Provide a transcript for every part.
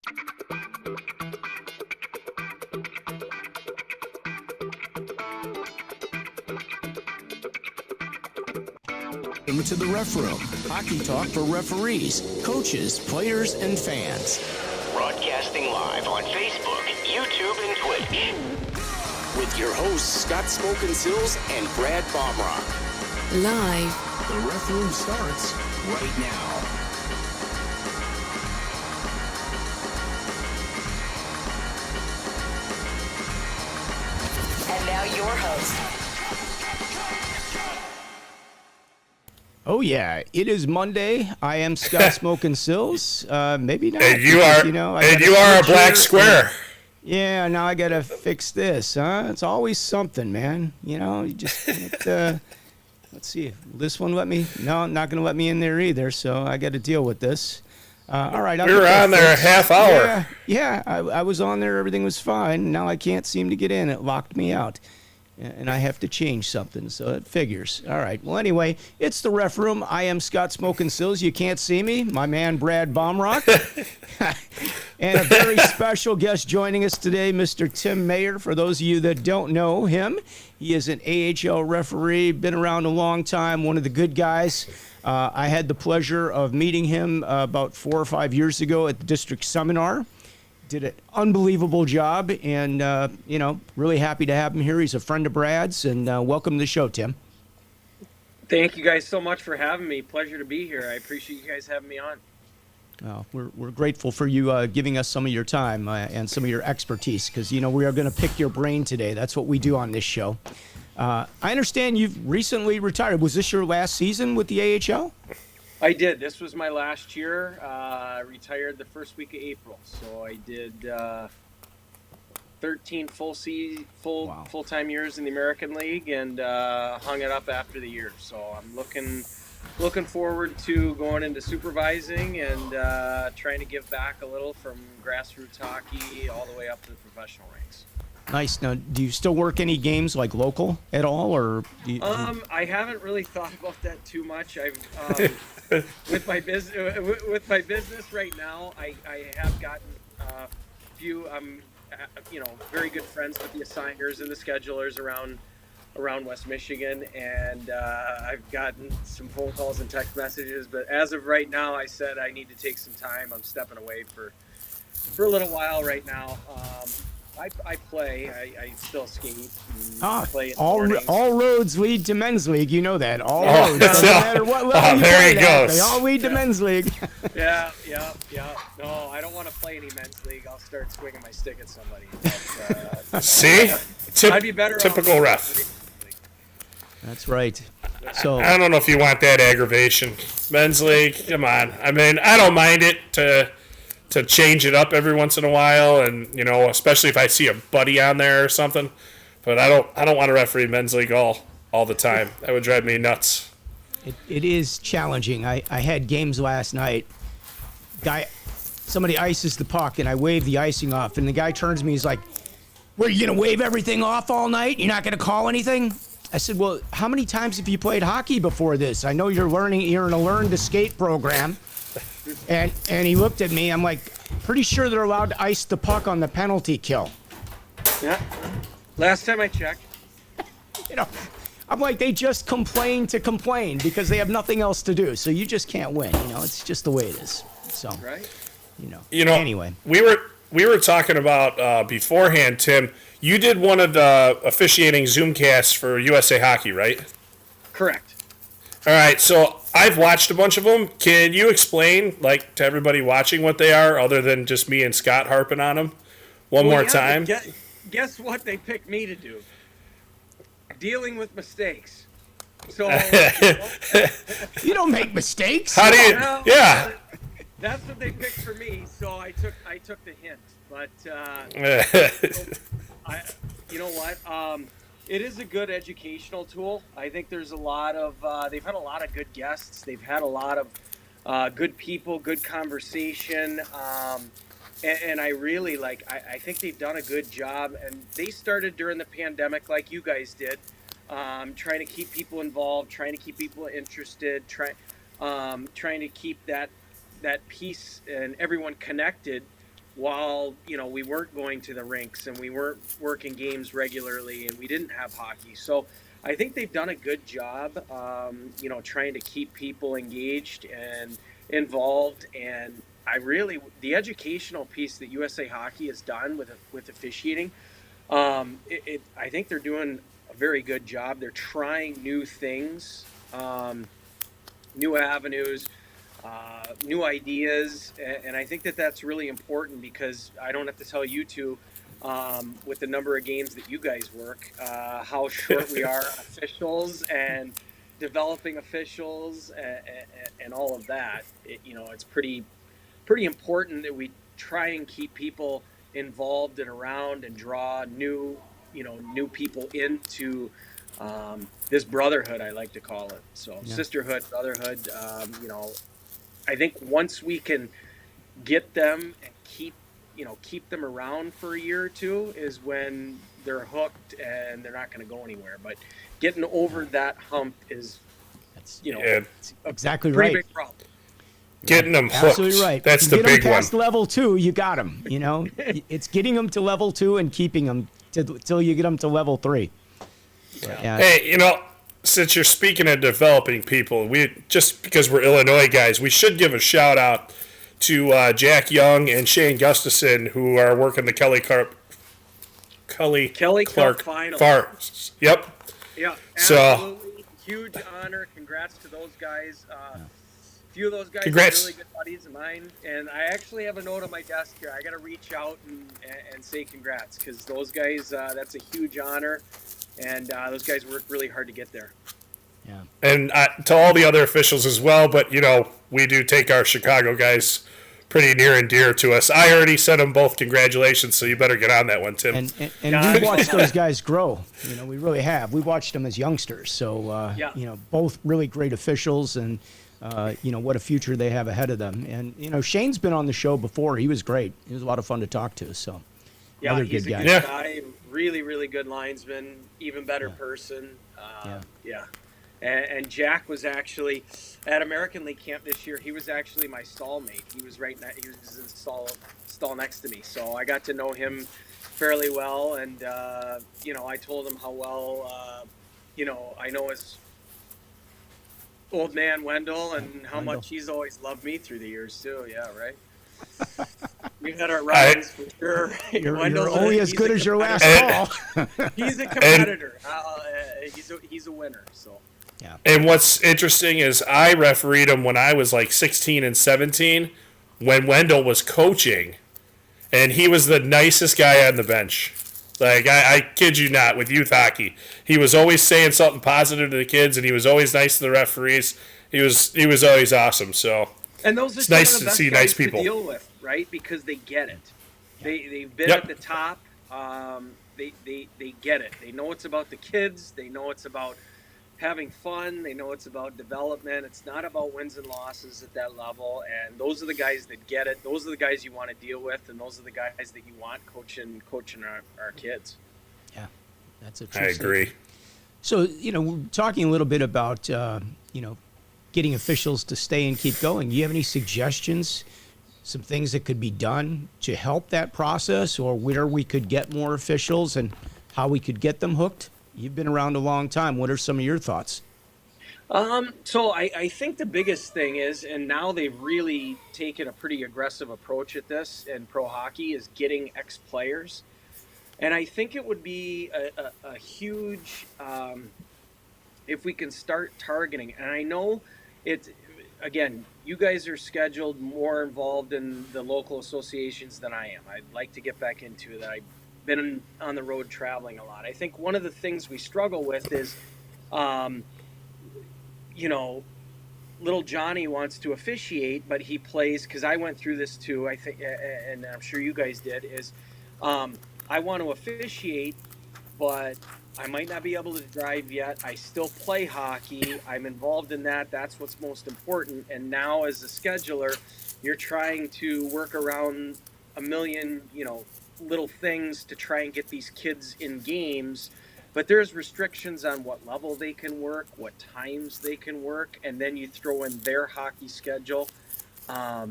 Welcome to the Ref Room, hockey talk for referees, coaches, players, and fans. Broadcasting live on Facebook, YouTube, and Twitch. With your hosts, Smokin, Silz, and Baumruck. Live. The Ref Room starts right now. And now your host. Oh yeah, it is Monday. I am Smokin, Silz. Maybe not. And you are, a black square. Yeah, now I gotta fix this, huh? It's always something, man. You know, you just let's see. This one let me? No, not gonna let me in there either. So I got to deal with this. All right, we were on there a half hour. Yeah, I was on there. Everything was fine. Now I can't seem to get in. It locked me out. And I have to change something, so it figures. All right. Well, anyway, it's the Ref Room. I am Smokin, Silz. You can't see me. My man, Baumruck. And a very special guest joining us today, Mr. Tim Mayer. For those of you that don't know him, he is an AHL referee, been around a long time, one of the good guys. I had the pleasure of meeting him about 4 or 5 years ago at the district seminar. Did an unbelievable job, and really happy to have him here. He's a friend of Brad's, and welcome to the show, Tim. Thank you guys so much for having me. Pleasure to be here. I appreciate you guys having me on. We're grateful for you giving us some of your time and some of your expertise, because we are going to pick your brain today. That's what we do on this show. I understand you've recently retired. Was this your last season with the AHL? I did. This was my last year. Retired the first week of April, so I did 13 full-time years in the American League, and hung it up after the year. So I'm looking forward to going into supervising and trying to give back a little from grassroots hockey all the way up to the professional ranks. Nice. Now, do you still work any games like local at all, or? I haven't really thought about that too much. I've with my business right now, I have gotten a few. I'm very good friends with the assigners and the schedulers around West Michigan, and I've gotten some phone calls and text messages. But as of right now, I said I need to take some time. I'm stepping away for a little while right now. I play. I still skate. Play in the mornings. All roads lead to men's league. You know that. All roads. Doesn't matter what level you there play he at, goes. they all lead to men's league. Yeah. No, I don't want to play any men's league. I'll start swinging my stick at somebody. But, See? I'd be better. Typical ref. That's right. So I don't know if you want that aggravation. Men's league, come on. I mean, I don't mind it to change it up every once in a while, and especially if I see a buddy on there or something. But I don't want to referee men's league all the time. That would drive me nuts. it is challenging. I had games last night. Somebody ices the puck, and I wave the icing off, and the guy turns to me. He's like, "Were you gonna wave everything off all night? You're not gonna call anything?" I said, "Well, how many times have you played hockey before this? I know you're in a learn to skate program." And he looked at me. I'm like, pretty sure they're allowed to ice the puck on the penalty kill. Yeah. Last time I checked. I'm like, they just complain to complain because they have nothing else to do. So you just can't win. It's just the way it is. So, right. Anyway, we were talking about beforehand, Tim. You did one of the officiating Zoomcasts for USA Hockey, right? Correct. All right, so I've watched a bunch of them. Can you explain, to everybody watching what they are, other than just me and Scott harping on them one more time? Guess what they picked me to do? Dealing with mistakes. So you don't make mistakes. How do you? Yeah. That's what they picked for me. So I took the hint. But you know what? It is a good educational tool. I think there's a lot of they've had a lot of good guests. They've had a lot of good people, good conversation, and I really I think they've done a good job. And they started during the pandemic, like you guys did, trying to keep people involved, trying to keep people interested, trying to keep that piece and everyone connected. while we weren't going to the rinks and we weren't working games regularly and we didn't have hockey. So I think they've done a good job, trying to keep people engaged and involved. And the educational piece that USA Hockey has done with officiating, I think they're doing a very good job. They're trying new things, new avenues, new ideas, and I think that that's really important because I don't have to tell you two, with the number of games that you guys work, how short we are on officials and developing officials and all of that. It's pretty important that we try and keep people involved and around and draw new people into this brotherhood, I like to call it. So yeah. Sisterhood, brotherhood. I think once we can get them and keep them around for a year or two is when they're hooked and they're not going to go anywhere. But getting over that hump is, it's exactly pretty right. Big problem. Getting them hooked. Absolutely right. That's the big one. Past level 2, you got them. It's getting them to level 2 and keeping them till you get them to level 3. Yeah. Hey, since you're speaking of developing people, just because we're Illinois guys, we should give a shout out to Jack Young and Shane Gustafson, who are working the Kelly Clark Finals. Yep. Yeah. Absolutely. Huge honor. Congrats to those guys. A few of those guys are really good buddies of mine, and I actually have a note on my desk here. I got to reach out and say congrats because those guys, that's a huge honor. And those guys worked really hard to get there. Yeah. And to all the other officials as well, but, we do take our Chicago guys pretty near and dear to us. I already sent them both congratulations, so you better get on that one, Tim. And we watched those guys grow. We really have. We watched them as youngsters. So, both really great officials and, what a future they have ahead of them. And, Shane's been on the show before. He was great. He was a lot of fun to talk to. So, yeah, he's a good guy. Really, really good linesman, even better person. And Jack was actually at American League camp this year. He was actually my stallmate. He was he was in the stall next to me. So I got to know him fairly well. And, I told him how well, I know his old man Wendell and how much he's always loved me through the years too. Yeah, right. We've had our runs for sure. You're only as good as your last call. He's a competitor. He's a winner. So. Yeah. And what's interesting is I refereed him when I was like 16 and 17 when Wendell was coaching, and he was the nicest guy on the bench. Like, I kid you not, with youth hockey. He was always saying something positive to the kids, and he was always nice to the referees. He was always awesome. So and those are it's nice to see nice people people. To deal with, right? Because they get it. They've been at the top. They get it. They know it's about the kids. They know it's about having fun. They know it's about development. It's not about wins and losses at that level. And those are the guys that get it. Those are the guys you want to deal with, and those are the guys that you want coaching our kids. Yeah, that's a true I agree. Statement. So, we're talking a little bit about, getting officials to stay and keep going. Do you have any suggestions, some things that could be done to help that process, or where we could get more officials and how we could get them hooked? You've been around a long time. What are some of your thoughts? So I think the biggest thing is, and now they've really taken a pretty aggressive approach at this in pro hockey, is getting ex-players. And I think it would be a huge, if we can start targeting. And I know again, you guys are scheduled more involved in the local associations than I am. I'd like to get back into that. Been on the road traveling a lot. I think one of the things we struggle with is, little Johnny wants to officiate, but he plays, because I went through this too, I think, and I'm sure you guys did, is I want to officiate, but I might not be able to drive yet. I still play hockey. I'm involved in that. That's what's most important. And now as a scheduler, you're trying to work around a million, little things to try and get these kids in games, but there's restrictions on what level they can work, what times they can work, and then you throw in their hockey schedule. I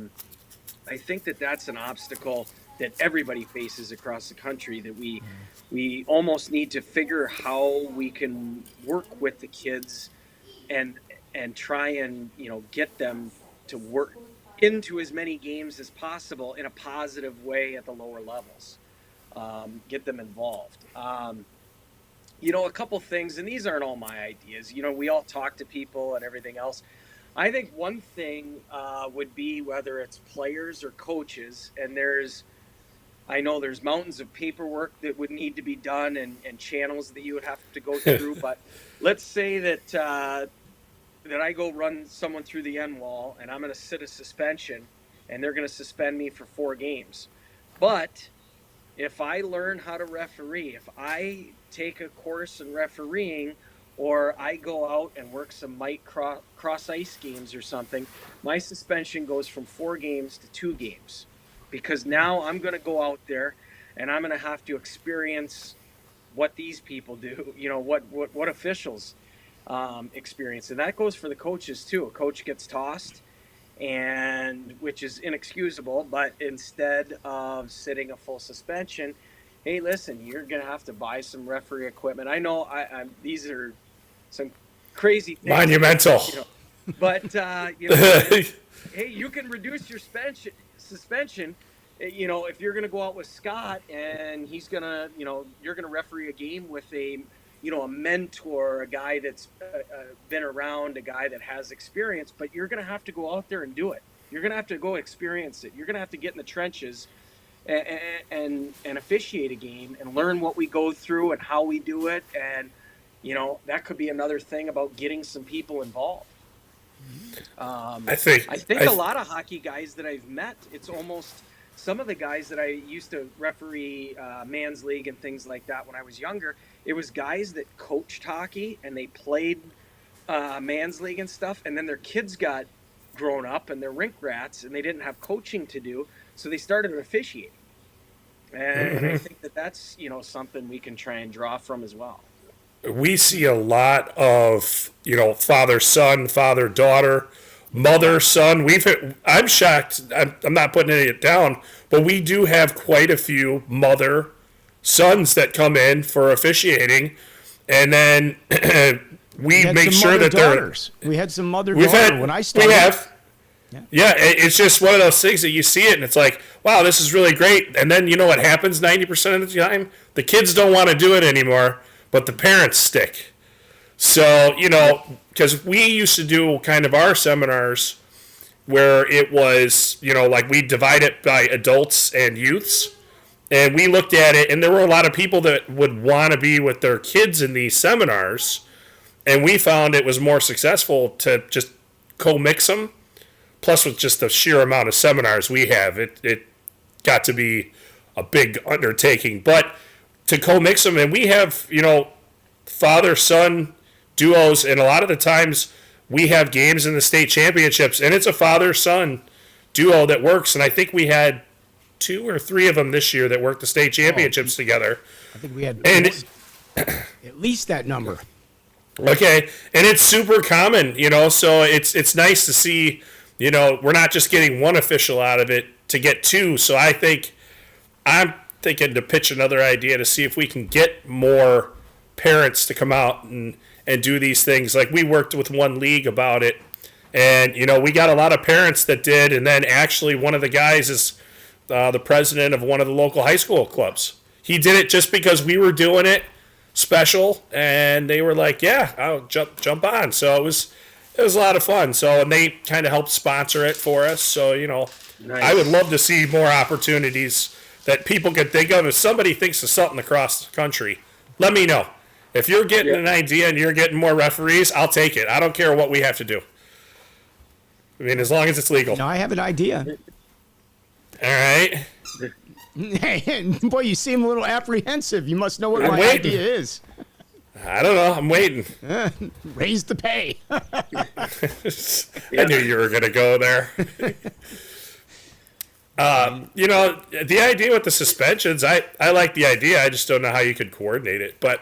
think that's an obstacle that everybody faces across the country, that we almost need to figure how we can work with the kids and try and get them to work into as many games as possible in a positive way at the lower levels. Get them involved. A couple things, and these aren't all my ideas. We all talk to people and everything else. I think one thing would be whether it's players or coaches, and I know there's mountains of paperwork that would need to be done and channels that you would have to go through. But let's say that I go run someone through the end wall and I'm going to sit a suspension and they're going to suspend me for 4 games. But if I learn how to referee, if I take a course in refereeing, or I go out and work some mic cross ice games or something, my suspension goes from 4 games to 2 games. Because now I'm going to go out there and I'm going to have to experience what these people do, what officials experience. And that goes for the coaches too. A coach gets tossed, and which is inexcusable, but instead of sitting a full suspension, hey, listen, you're going to have to buy some referee equipment. I know these are some crazy things. Monumental. But, hey, you can reduce your suspension, if you're going to go out with Scott and he's going to, you're going to referee a game with a mentor, a guy that's been around, a guy that has experience, but you're going to have to go out there and do it. You're going to have to go experience it. You're going to have to get in the trenches and officiate a game and learn what we go through and how we do it. And, that could be another thing about getting some people involved. I think a lot of hockey guys that I've met, it's almost some of the guys that I used to referee Man's League and things like that when I was younger, it was guys that coached hockey and they played Man's League and stuff, and then their kids got grown up and they're rink rats and they didn't have coaching to do, so they started officiating. And I think that's something we can try and draw from as well. We see a lot of, father-son, father-daughter, mother-son. I'm shocked. I'm not putting it down, but we do have quite a few mother-sons that come in for officiating, and then we make sure that we had some mother-daughter when I started. We have. Yeah, it's just one of those things that you see it, and it's like, wow, this is really great. And then what happens 90% of the time? The kids don't want to do it anymore, but the parents stick. So, because we used to do kind of our seminars where it was, like we divide it by adults and youths. And we looked at it, and there were a lot of people that would want to be with their kids in these seminars. And we found it was more successful to just co-mix them. Plus, with just the sheer amount of seminars we have, it got to be a big undertaking. But to co-mix them, and we have, father-son duos, and a lot of the times we have games in the state championships, and it's a father-son duo that works. And I think we had 2 or 3 of them this year that worked the state championships together. I think we had at least that number. Okay, and it's super common, so it's nice to see, we're not just getting one official out of it to get 2. So I'm thinking to pitch another idea to see if we can get more parents to come out and do these things. Like we worked with one league about it, and we got a lot of parents that did, and then actually one of the guys is the president of one of the local high school clubs. He did it just because we were doing it special, and they were like, yeah, I'll jump on. So it was a lot of fun. So, and they kind of helped sponsor it for us. So, nice. I would love to see more opportunities that people could think of. If somebody thinks of something across the country, let me know. If you're getting an idea and you're getting more referees, I'll take it. I don't care what we have to do. I mean, as long as it's legal. No, I have an idea. All right. Boy, you seem a little apprehensive. You must know what my idea is. I don't know. I'm waiting. Raise the pay. I knew you were going to go there. The idea with the suspensions, I like the idea. I just don't know how you could coordinate it. But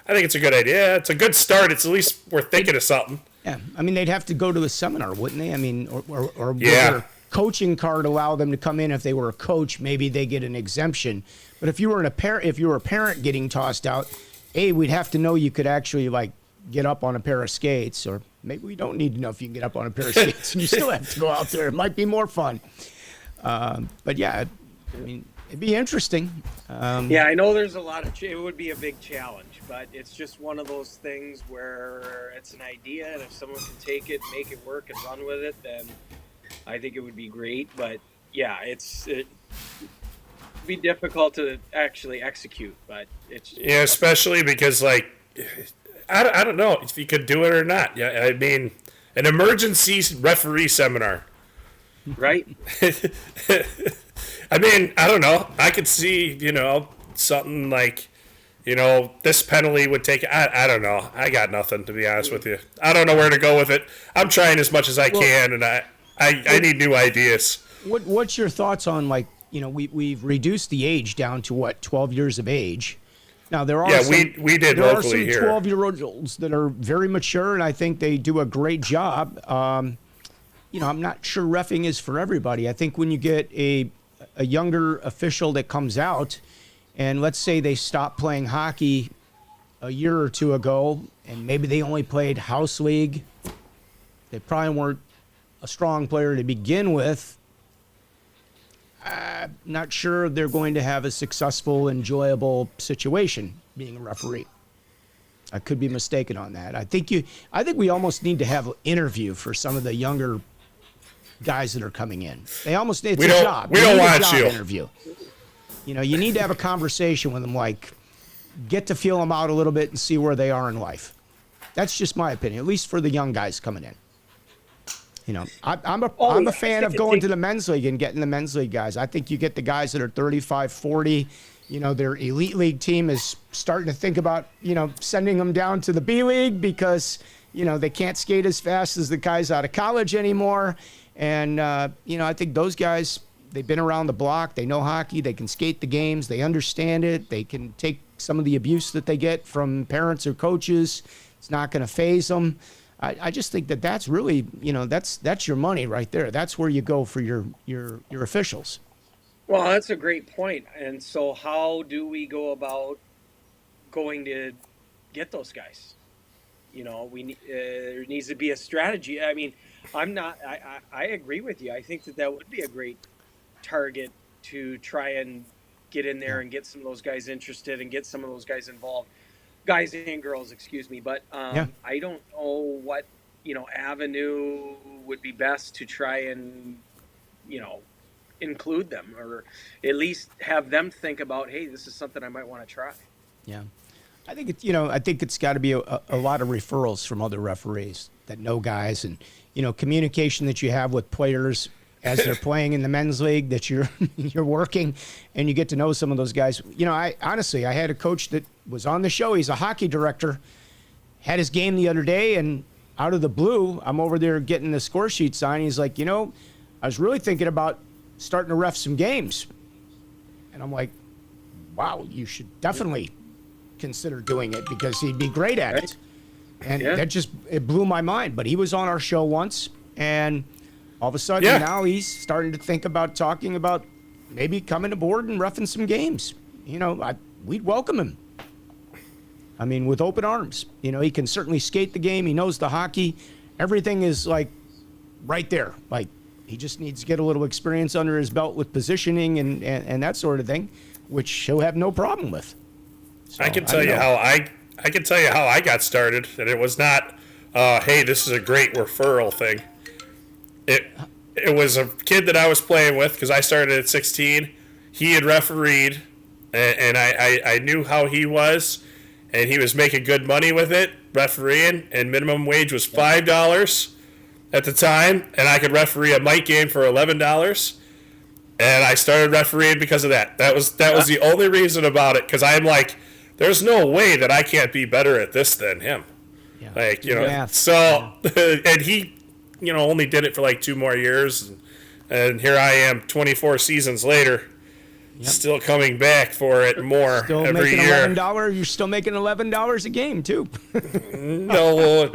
I think it's a good idea. It's a good start. It's at least we're thinking of something. Yeah. I mean, they'd have to go to a seminar, wouldn't they? I mean, or yeah. coaching card allow them to come in if they were a coach, maybe they get an exemption. But if you were a parent getting tossed out, we'd have to know you could actually like get up on a pair of skates, or maybe we don't need to know if you can get up on a pair of skates and you still have to go out there. It might be more fun. But yeah, I mean, it'd be interesting. Yeah, I know there's a lot of, it would be a big challenge, but it's just one of those things where it's an idea, and if someone can take it, make it work, and run with it, then I think it would be great. But yeah, it'd be difficult to actually execute, but it's yeah, especially because like I don't know if you could do it or not. Yeah, I mean, an emergency referee seminar, right? I mean, I don't know. I could see, something like, this penalty would take. I don't know. I got nothing, to be honest with you. I don't know where to go with it. I'm trying as much as I can, and I need new ideas. What's your thoughts on, like, we've reduced the age down to what, 12 years of age? Now there are we did there locally are some here. 12-year-olds that are very mature, and I think they do a great job. I'm not sure reffing is for everybody. I think when you get a younger official that comes out, and let's say they stopped playing hockey a year or two ago, and maybe they only played house league, they probably weren't a strong player to begin with. I'm not sure they're going to have a successful, enjoyable situation being a referee. I could be mistaken on that. I think we almost need to have an interview for some of the younger guys that are coming in. They almost it's a job. We don't want you. Interview. You need to have a conversation with them, like get to feel them out a little bit and see where they are in life. That's just my opinion, at least for the young guys coming in. I'm a fan of going to the men's league and getting the men's league guys. I think you get the guys that are 35, 40. Their elite league team is starting to think about, sending them down to the B league because, they can't skate as fast as the guys out of college anymore. And, I think those guys, they've been around the block. They know hockey. They can skate the games. They understand it. They can take some of the abuse that they get from parents or coaches. It's not going to faze them. I just think that's really, that's your money right there. That's where you go for your officials. Well, that's a great point. And so how do we go about going to get those guys? There needs to be a strategy. I mean, I agree with you. I think that would be a great target to try and get in there and get some of those guys interested and get some of those guys involved. Guys and girls, excuse me. But I don't know what, avenue would be best to try and, include them, or at least have them think about, hey, this is something I might want to try. Yeah. I think it's got to be a lot of referrals from other referees that know guys, and, communication that you have with players as they're playing in the men's league that you're working, and you get to know some of those guys. I had a coach that was on the show. He's a hockey director, had his game the other day, and out of the blue, I'm over there getting the score sheet signed. He's like, I was really thinking about starting to ref some games. And I'm like, wow, you should definitely consider doing it because he'd be great at it. And it blew my mind. But he was on our show once, and all of a sudden now he's starting to think about talking about maybe coming aboard and reffing some games. We'd welcome him. I mean, with open arms. He can certainly skate the game. He knows the hockey. Everything is like right there. Like, he just needs to get a little experience under his belt with positioning and that sort of thing, which he'll have no problem with. So, I can tell you how I got started, and it was not, hey, this is a great referral thing. It was a kid that I was playing with because I started at 16. He had refereed, and I knew how he was, and he was making good money with it, refereeing, and minimum wage was $5 at the time, and I could referee a Mike game for $11. And I started refereeing because of that. That was the only reason about it, because I'm like, there's no way that I can't be better at this than him. Yeah. And he, only did it for like 2 more years, and here I am 24 seasons later, Still coming back for it more Still every making year. $11. You're still making $11 a game too. No.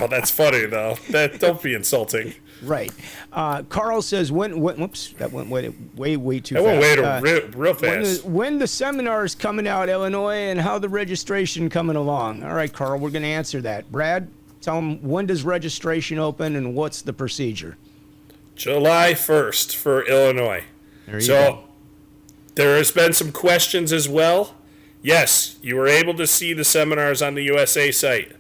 That's funny though. Don't be insulting. Right. Carl says, whoops, that went way too That fast. went way real fast. When the seminar's coming out, Illinois, and how the registration coming along? All right, Carl, we're going to answer that. Brad, tell them, when does registration open and what's the procedure? July 1st for Illinois. There you go. There has been some questions as well. Yes, you were able to see the seminars on the USA site.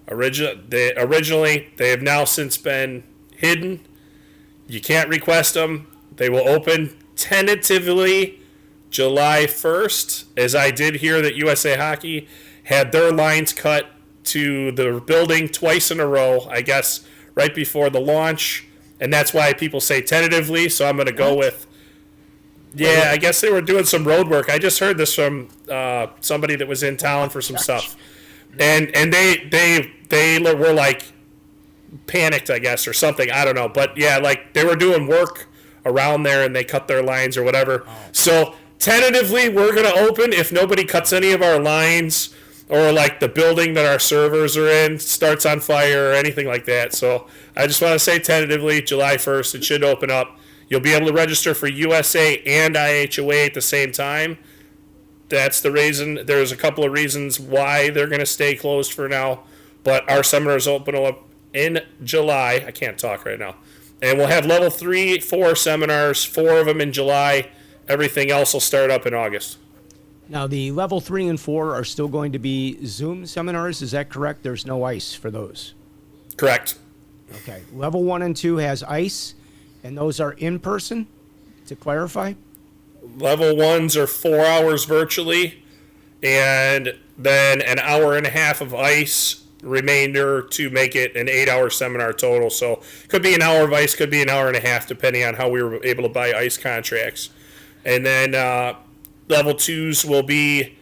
Originally, they have now since been hidden. You can't request them. They will open tentatively July 1st, as I did hear that USA Hockey had their lines cut to the building twice in a row, I guess, right before the launch. And that's why people say tentatively, so I'm going to go with... Yeah, I guess they were doing some road work. I just heard this from somebody that was in town for some stuff. And they were like panicked, I guess, or something. I don't know. But yeah, like they were doing work around there and they cut their lines or whatever. So tentatively, we're going to open if nobody cuts any of our lines or like the building that our servers are in starts on fire or anything like that. So I just want to say tentatively, July 1st, it should open up. You'll be able to register for USA and IHOA at the same time. That's the reason. There's a couple of reasons why they're going to stay closed for now. But our seminars open up in July. I can't talk right now. And we'll have level 3, 4 seminars, 4 of them in July. Everything else will start up in August. Now, the level 3 and 4 are still going to be Zoom seminars. Is that correct? There's no ice for those. Correct. Okay. Level 1 and 2 has ice, and those are in person, to clarify? Level 1s are 4 hours virtually, and then an hour and a half of ice remainder to make it an 8-hour seminar total. So could be an hour of ice, could be an hour and a half, depending on how we were able to buy ice contracts. And then level 2s will be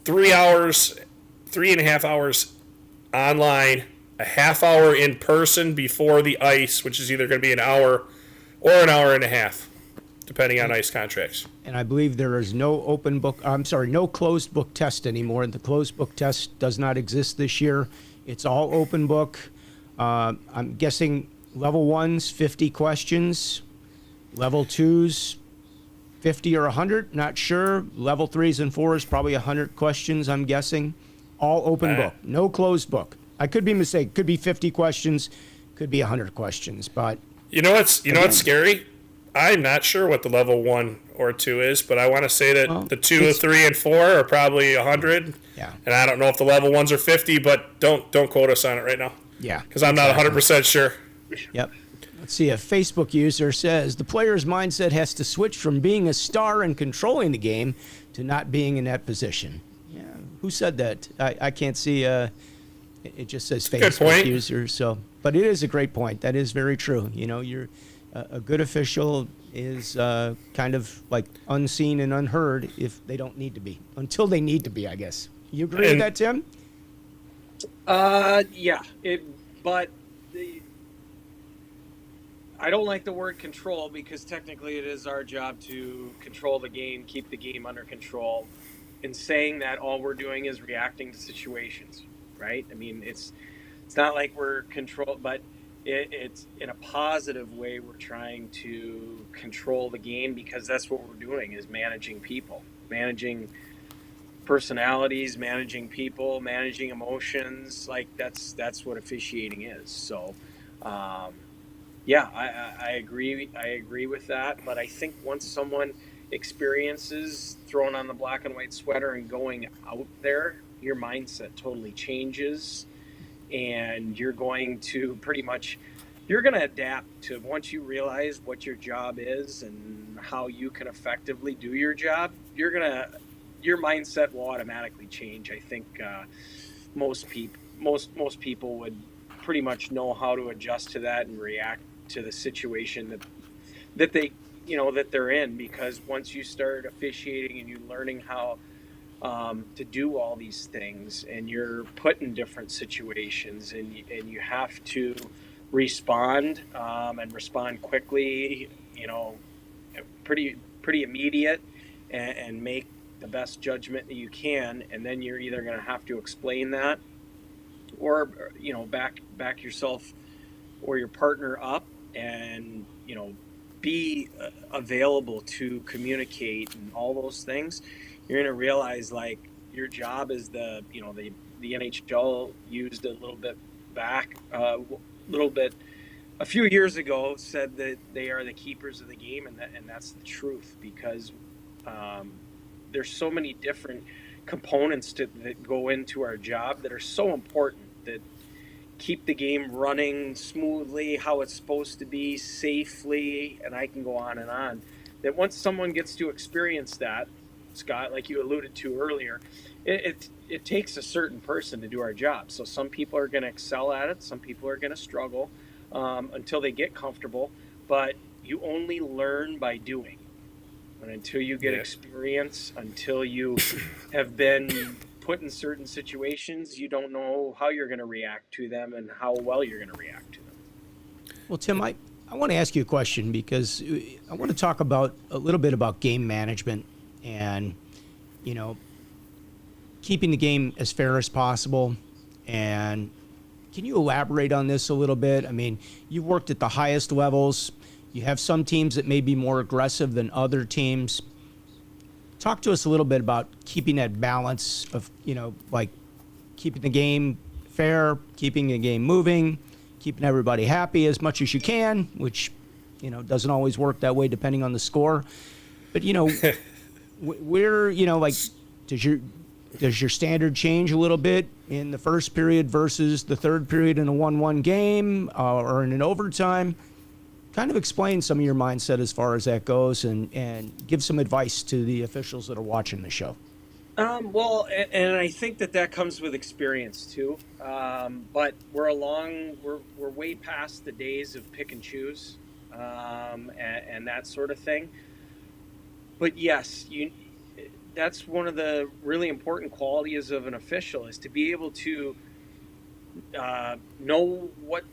3 hours, 3.5 hours online, a half hour in person before the ice, which is either going to be an hour or an hour and a half, depending on ice contracts. And I believe there is no no closed book test anymore. The closed book test does not exist this year. It's all open book. I'm guessing level 1s, 50 questions. Level 2s, 50 or 100, not sure. Level 3s and 4s, probably 100 questions, I'm guessing. All open book, no closed book. I could be mistaken. Could be 50 questions, could be 100 questions, but... You know what's scary? I'm not sure what the level 1 or 2 is, but I want to say that the 2, 3, and 4 are probably 100. Yeah. And I don't know if the level 1s are 50, but don't quote us on it right now. Yeah. Because I'm not 100% sure. Yep. Let's see, a Facebook user says, the player's mindset has to switch from being a star and controlling the game to not being in that position. Yeah. Who said that? I can't see. It just says Facebook user. So, but it is a great point. That is very true. You know, you're a good official is kind of like unseen and unheard if they don't need to be, until they need to be, I guess. You agree with that, Tim? Yeah. I don't like the word control because technically it is our job to control the game, keep the game under control. In saying that, all we're doing is reacting to situations, right? I mean, it's not like we're controlled, but it's in a positive way. We're trying to control the game because that's what we're doing, is managing people, managing personalities, managing people, managing emotions. Like that's what officiating is. So, yeah, I agree. I agree with that. But I think once someone experiences throwing on the black and white sweater and going out there, your mindset totally changes, and you're going to adapt to, once you realize what your job is and how you can effectively do your job, your mindset will automatically change. I think most people would pretty much know how to adjust to that and react to the situation that they're in, because once you start officiating and you're learning how to do all these things, and you're put in different situations, and you have to respond and respond quickly, pretty immediate, and make the best judgment that you can, and then you're either going to have to explain that, or back yourself or your partner up, and be available to communicate and all those things. You're going to realize, like, your job is the NHL used a little bit back, a few years ago, said that they are the keepers of the game, and that's the truth, because there's so many different components that go into our job that are so important, that keep the game running smoothly, how it's supposed to be, safely, and I can go on, that once someone gets to experience that, Scott, like you alluded to earlier, it takes a certain person to do our job. So some people are going to excel at it, some people are going to struggle until they get comfortable, but you only learn by doing. And until you get experience, until you have been put in certain situations, you don't know how you're going to react to them and how well you're going to react to them. Well, Tim, I want to ask you a question, because I want to talk about a little bit about game management and, keeping the game as fair as possible. And can you elaborate on this a little bit? I mean, you've worked at the highest levels. You have some teams that may be more aggressive than other teams. Talk to us a little bit about keeping that balance of, like keeping the game fair, keeping the game moving, keeping everybody happy as much as you can, which, doesn't always work that way depending on the score. But, where, like, does your standard change a little bit in the first period versus the third period in a 1-1 game or in an overtime? Kind of explain some of your mindset as far as that goes, and give some advice to the officials that are watching the show. Well, and I think that comes with experience too. But we're way past the days of pick and choose, and that sort of thing. But yes, that's one of the really important qualities of an official, is to be able to know what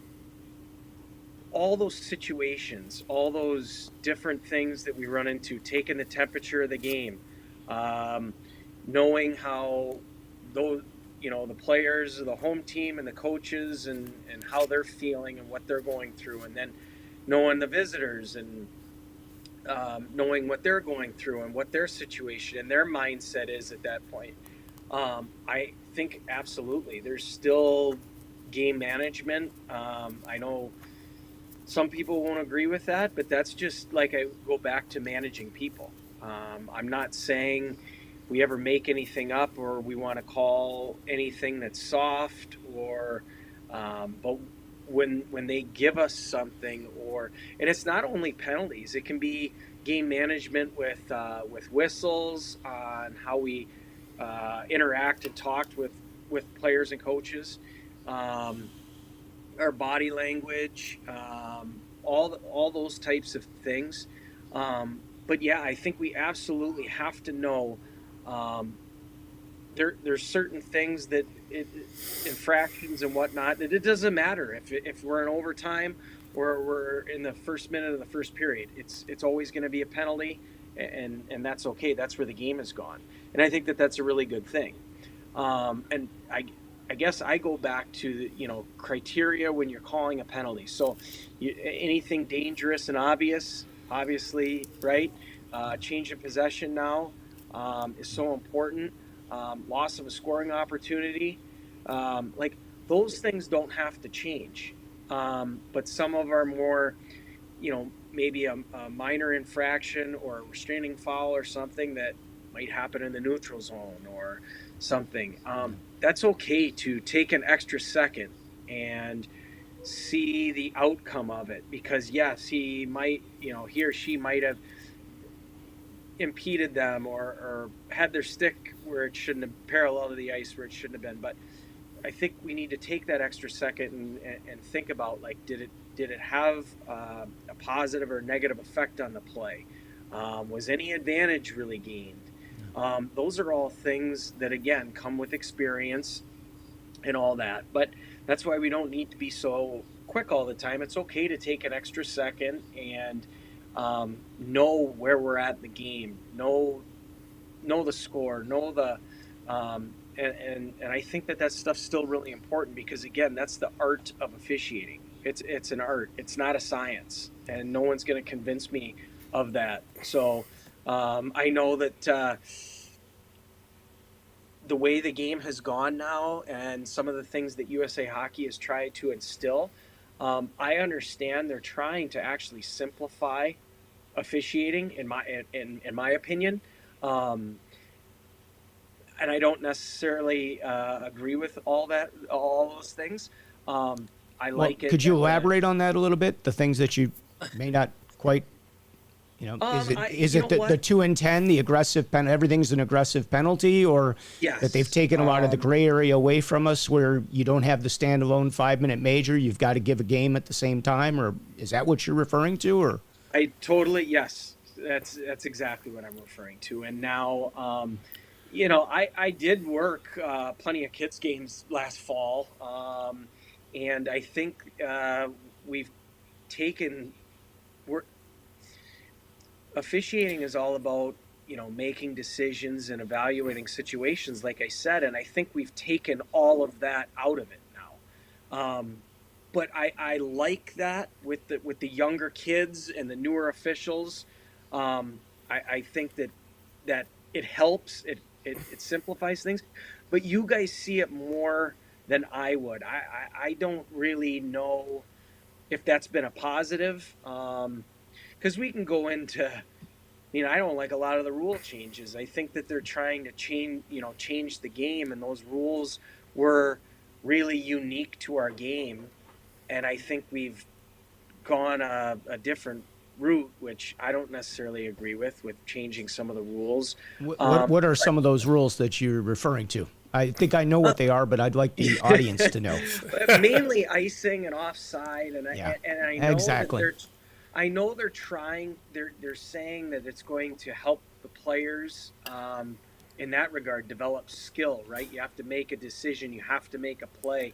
all those situations, all those different things that we run into, taking the temperature of the game, knowing how those, the players, the home team and the coaches, and how they're feeling and what they're going through, and then knowing the visitors and knowing what they're going through and what their situation and their mindset is at that point. I think absolutely there's still game management. I know some people won't agree with that, but that's just, like, I go back to managing people. I'm not saying we ever make anything up or we want to call anything that's soft, or but when they give us something, and it's not only penalties, it can be game management with whistles, on how we interact and talk with players and coaches, our body language, all those types of things. But yeah, I think we absolutely have to know there's certain things that infractions and whatnot, that it doesn't matter if we're in overtime or we're in the first minute of the first period. It's always going to be a penalty, and that's okay. That's where the game is gone, and I think that's a really good thing. And I guess I go back to the, criteria when you're calling a penalty. So anything dangerous and obviously, right? Change of possession now is so important. Loss of a scoring opportunity, like, those things don't have to change. But some of our more, maybe a minor infraction or a restraining foul or something that might happen in the neutral zone or something. That's okay to take an extra second and see the outcome of it, because yes, he or she might have impeded them or had their stick where it shouldn't have, parallel to the ice where it shouldn't have been. But I think we need to take that extra second and think about, like, did it have a positive or negative effect on the play? Was any advantage really gained? Those are all things that, again, come with experience and all that. But that's why we don't need to be so quick all the time. It's okay to take an extra second and know where we're at in the game, know know the score, know the and I think that stuff's still really important because again, that's the art of officiating. It's an art. It's not a science, and no one's going to convince me of that. So I know that the way the game has gone now, and some of the things that USA Hockey has tried to instill, I understand they're trying to actually simplify officiating in my opinion. And I don't necessarily agree with all those things. I like it. Could you elaborate on that a little bit? The things that you may not quite, is it the 2 and 10, the aggressive pen? Everything's an aggressive penalty, or Yes. that they've taken a lot of the gray area away from us, where you don't have the standalone 5-minute major. You've got to give a game at the same time, or is that what you're referring to? Or Yes, that's exactly what I'm referring to. And now, I did work plenty of kids games last fall, and I think officiating is all about making decisions and evaluating situations, like I said, and I think we've taken all of that out of it now. But I like that with the younger kids and the newer officials. I think that it helps. It simplifies things. But you guys see it more than I would. I don't really know if that's been a positive. Because we can go into, I don't like a lot of the rule changes. I think that they're trying to change the game, and those rules were really unique to our game. And I think we've gone a different route, which I don't necessarily agree with changing some of the rules. what are some of those rules that you're referring to? I think I know what they are, but I'd like the audience to know. Mainly icing and offside, and I know exactly. I know they're trying. They're saying that it's going to help the players in that regard develop skill. Right? You have to make a decision. You have to make a play.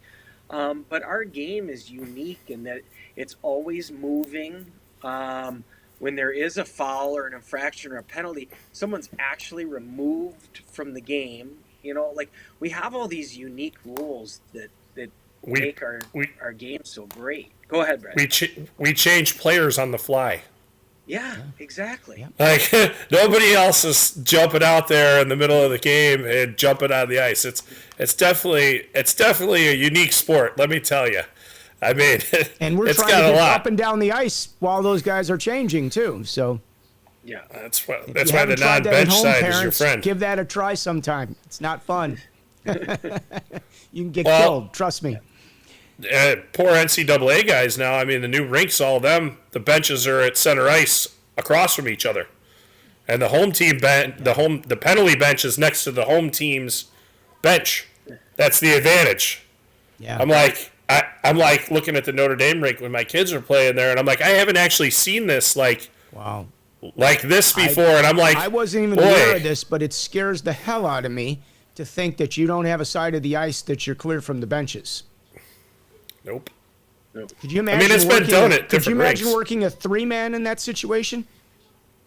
But our game is unique in that it's always moving. When there is a foul or an infraction or a penalty, someone's actually removed from the game. Like we have all these unique rules that make our game so great. Go ahead, Brad. We change players on the fly. Yeah, exactly. Yeah. Like nobody else is jumping out there in the middle of the game and jumping on the ice. It's definitely a unique sport. Let me tell you. I mean, and we're it's trying got to a get lot. up and down the ice while those guys are changing too. So yeah, that's why you the haven't tried that at non-bench home, side is your parents, friend. give that a try sometime. It's not fun. You can get killed. Trust me. Poor NCAA guys now. I mean, the new rinks, all of them, the benches are at center ice across from each other, and the home team the penalty bench is next to the home team's bench. That's the advantage. Yeah. I'm like looking at the Notre Dame rink when my kids are playing there, and I'm like, I haven't actually seen this like this before, and I'm like, I wasn't even aware of this, but it scares the hell out of me to think that you don't have a side of the ice that you're clear from the benches. Nope. Could you imagine? I mean, it's been done at Could you different imagine rinks. working a 3-man in that situation?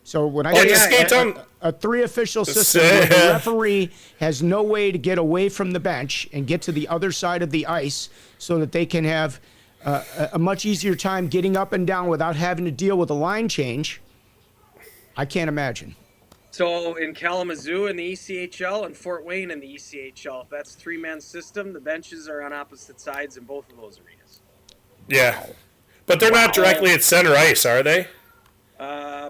So when I skate on a 3-official system where the referee has no way to get away from the bench and get to the other side of the ice so that they can have a much easier time getting up and down without having to deal with a line change, I can't imagine. So in Kalamazoo in the ECHL and Fort Wayne in the ECHL, if that's 3-man system, the benches are on opposite sides in both of those arenas. Yeah, but they're not directly at center ice, are they?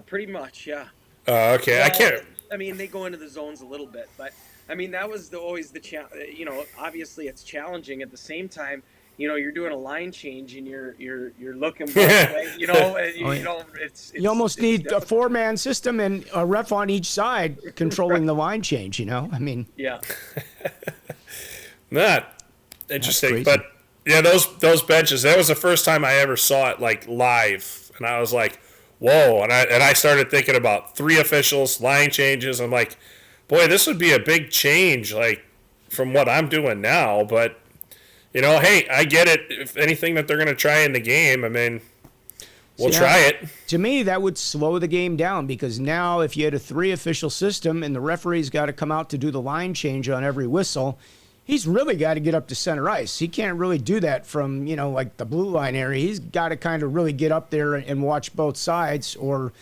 Pretty much, yeah. Okay. Well, I can't. I mean, they go into the zones a little bit, but I mean that was always the obviously it's challenging. At the same time, you're doing a line change and you're looking both ways, You almost need a 4-man system and a ref on each side controlling the line change. I mean, yeah. Not interesting, crazy. but yeah, those benches. That was the first time I ever saw it like live, and I was like, "Whoa!" And I started thinking about 3 officials, line changes. I'm like, "Boy, this would be a big change, like from what I'm doing now." But hey, I get it. If anything that they're going to try in the game, I mean, We'll try it. To me, that would slow the game down because now if you had a 3 official system and the referee's got to come out to do the line change on every whistle, he's really got to get up to center ice. He can't really do that from, like the blue line area. He's got to kind of really get up there and watch both sides or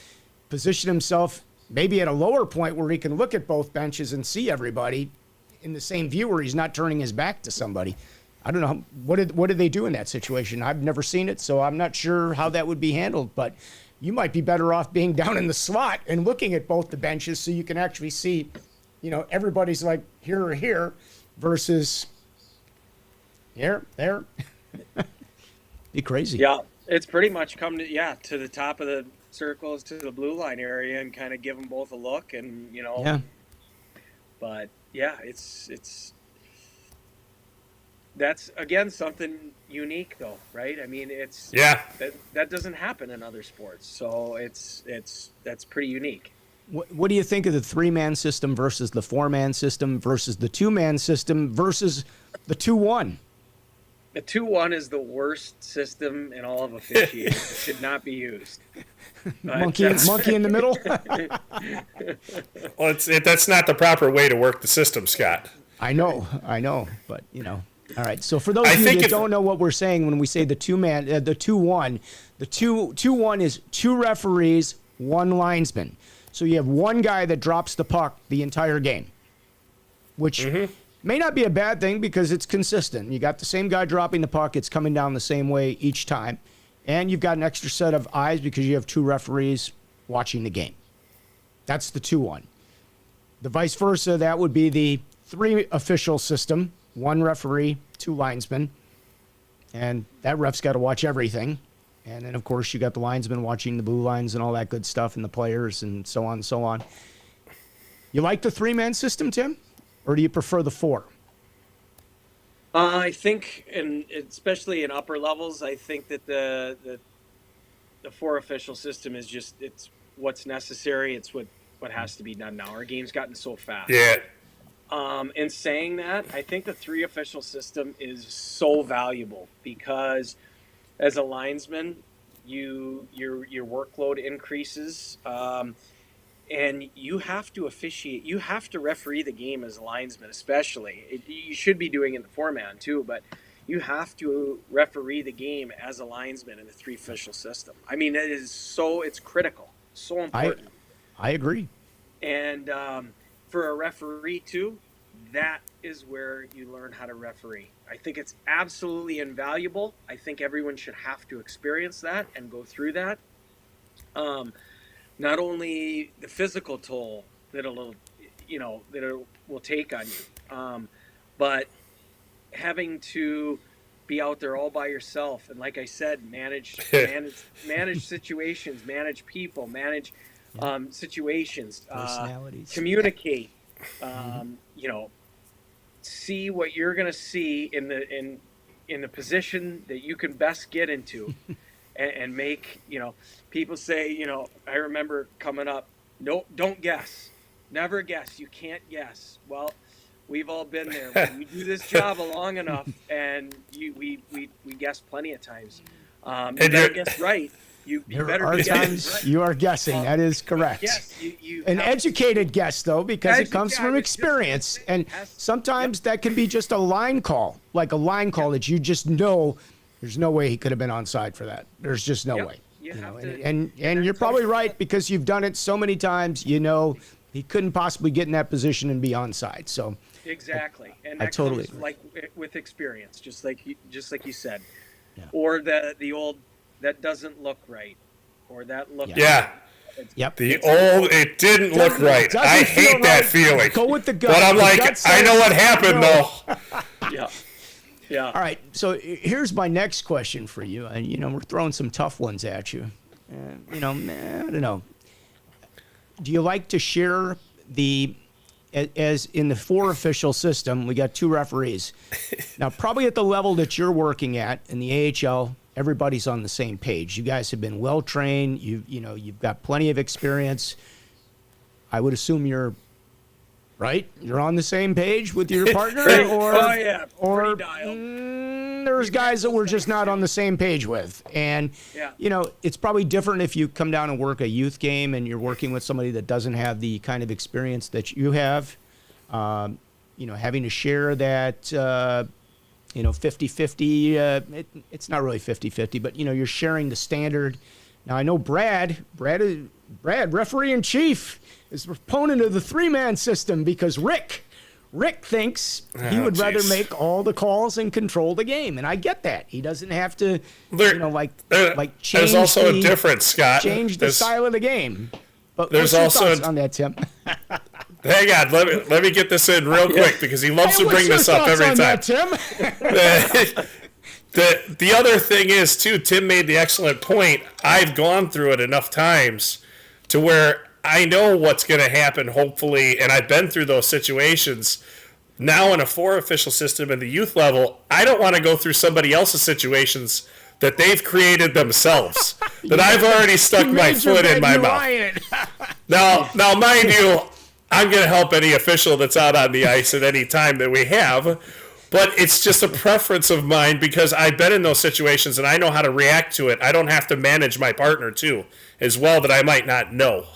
position himself maybe at a lower point where he can look at both benches and see everybody in the same view where he's not turning his back to somebody. I don't know. What did they do in that situation? I've never seen it, so I'm not sure how that would be handled. But you might be better off being down in the slot and looking at both the benches so you can actually see, everybody's like here or here versus here, there. Be crazy. Yeah, it's pretty much come to the top of the circles to the blue line area and kind of give them both a look and Yeah. But yeah, it's that's again something unique though, right? I mean, that doesn't happen in other sports, so that's pretty unique. What do you think of the 3-man system versus the 4-man system versus the 2-man system versus the 2-1? The 2-1 is the worst system in all of officiating. It should not be used. Monkey in the middle. Well, that's not the proper way to work the system, Scott. I know, but All right. So for those of you that don't know what we're saying when we say the 2-man, the 2-1, the 2-1 is 2 referees, 1 linesman. So you have 1 guy that drops the puck the entire game, which may not be a bad thing because it's consistent. You got the same guy dropping the puck. It's coming down the same way each time. And you've got an extra set of eyes because you have 2 referees watching the game. That's the 2-1. The vice versa, that would be the 3 official system, 1 referee, 2 linesmen. And that ref's got to watch everything. And then, of course, you got the linesmen watching the blue lines and all that good stuff and the players and so on and so on. You like the 3-man system, Tim? Or do you prefer the 4? I think, and especially in upper levels, I think that the 4 official system is it's what's necessary. It's what has to be done now. Our game's gotten so fast. Yeah. In saying that, I think the 3 official system is so valuable because as a linesman, your workload increases, and you have to officiate. You have to referee the game as a linesman, especially. You should be doing it in the 4-man too, but you have to referee the game as a linesman in the 3 official system. I mean, it's critical, so important. I agree. And for a referee too, that is where you learn how to referee. I think it's absolutely invaluable. I think everyone should have to experience that and go through that. Not only the physical toll that it will take on you, but having to be out there all by yourself and, like I said, manage situations, manage people, manage situations, personalities, communicate. See what you're going to see in the position that you can best get into, and make people say I remember coming up, no, don't guess, never guess, you can't guess. Well, we've all been there. When you do this job long enough, and we guess plenty of times. You better guess right. You better are be times right. you are guessing. That is correct. Yes, An educated guess, though, because it comes from experience. And sometimes that can be just a line call, like a line call that you just know there's no way he could have been onside for that. There's just no way. And you're probably right because you've done it so many times. He couldn't possibly get in that position and be onside. So exactly, and that totally comes like with experience, just like you said, Yeah. or the old. That doesn't look right, or that look. Yeah. Yep. It didn't look right. I hate that feeling. Go with the gut. But I'm like, I know what happened though. Yeah. All right. So here's my next question for you, and we're throwing some tough ones at you. I don't know. Do you like to share as in the 4 official system? We got 2 referees. Now, probably at the level that you're working at in the AHL. Everybody's on the same page. You guys have been well trained. You've got plenty of experience. I would assume you're right. You're on the same page with your partner, oh yeah, or pretty dialed. then there's guys that we're just not on the same page with. And, it's probably different if you come down and work a youth game and you're working with somebody that doesn't have the kind of experience that you have. Having to share that, 50-50, it's not really 50-50, but, you're sharing the standard. Now, I know Brad, referee in chief, is a proponent of the 3-man system because Rick thinks he would rather make all the calls and control the game, and I get that. He doesn't have to, change. There's also a difference, Scott. Change the style of the game. But there's what's your also thoughts on that, Tim. Hang on, let me get this in real quick because he loves to bring this up every time. That, Tim? The other thing is too, Tim made the excellent point. I've gone through it enough times to where I know what's going to happen, hopefully, and I've been through those situations. Now in a 4 official system in the youth level, I don't want to go through somebody else's situations that they've created themselves, that I've already stuck my foot in my mouth. Now, mind you, I'm going to help any official that's out on the ice at any time that we have, but it's just a preference of mine because I've been in those situations and I know how to react to it. I don't have to manage my partner, too, as well, that I might not know.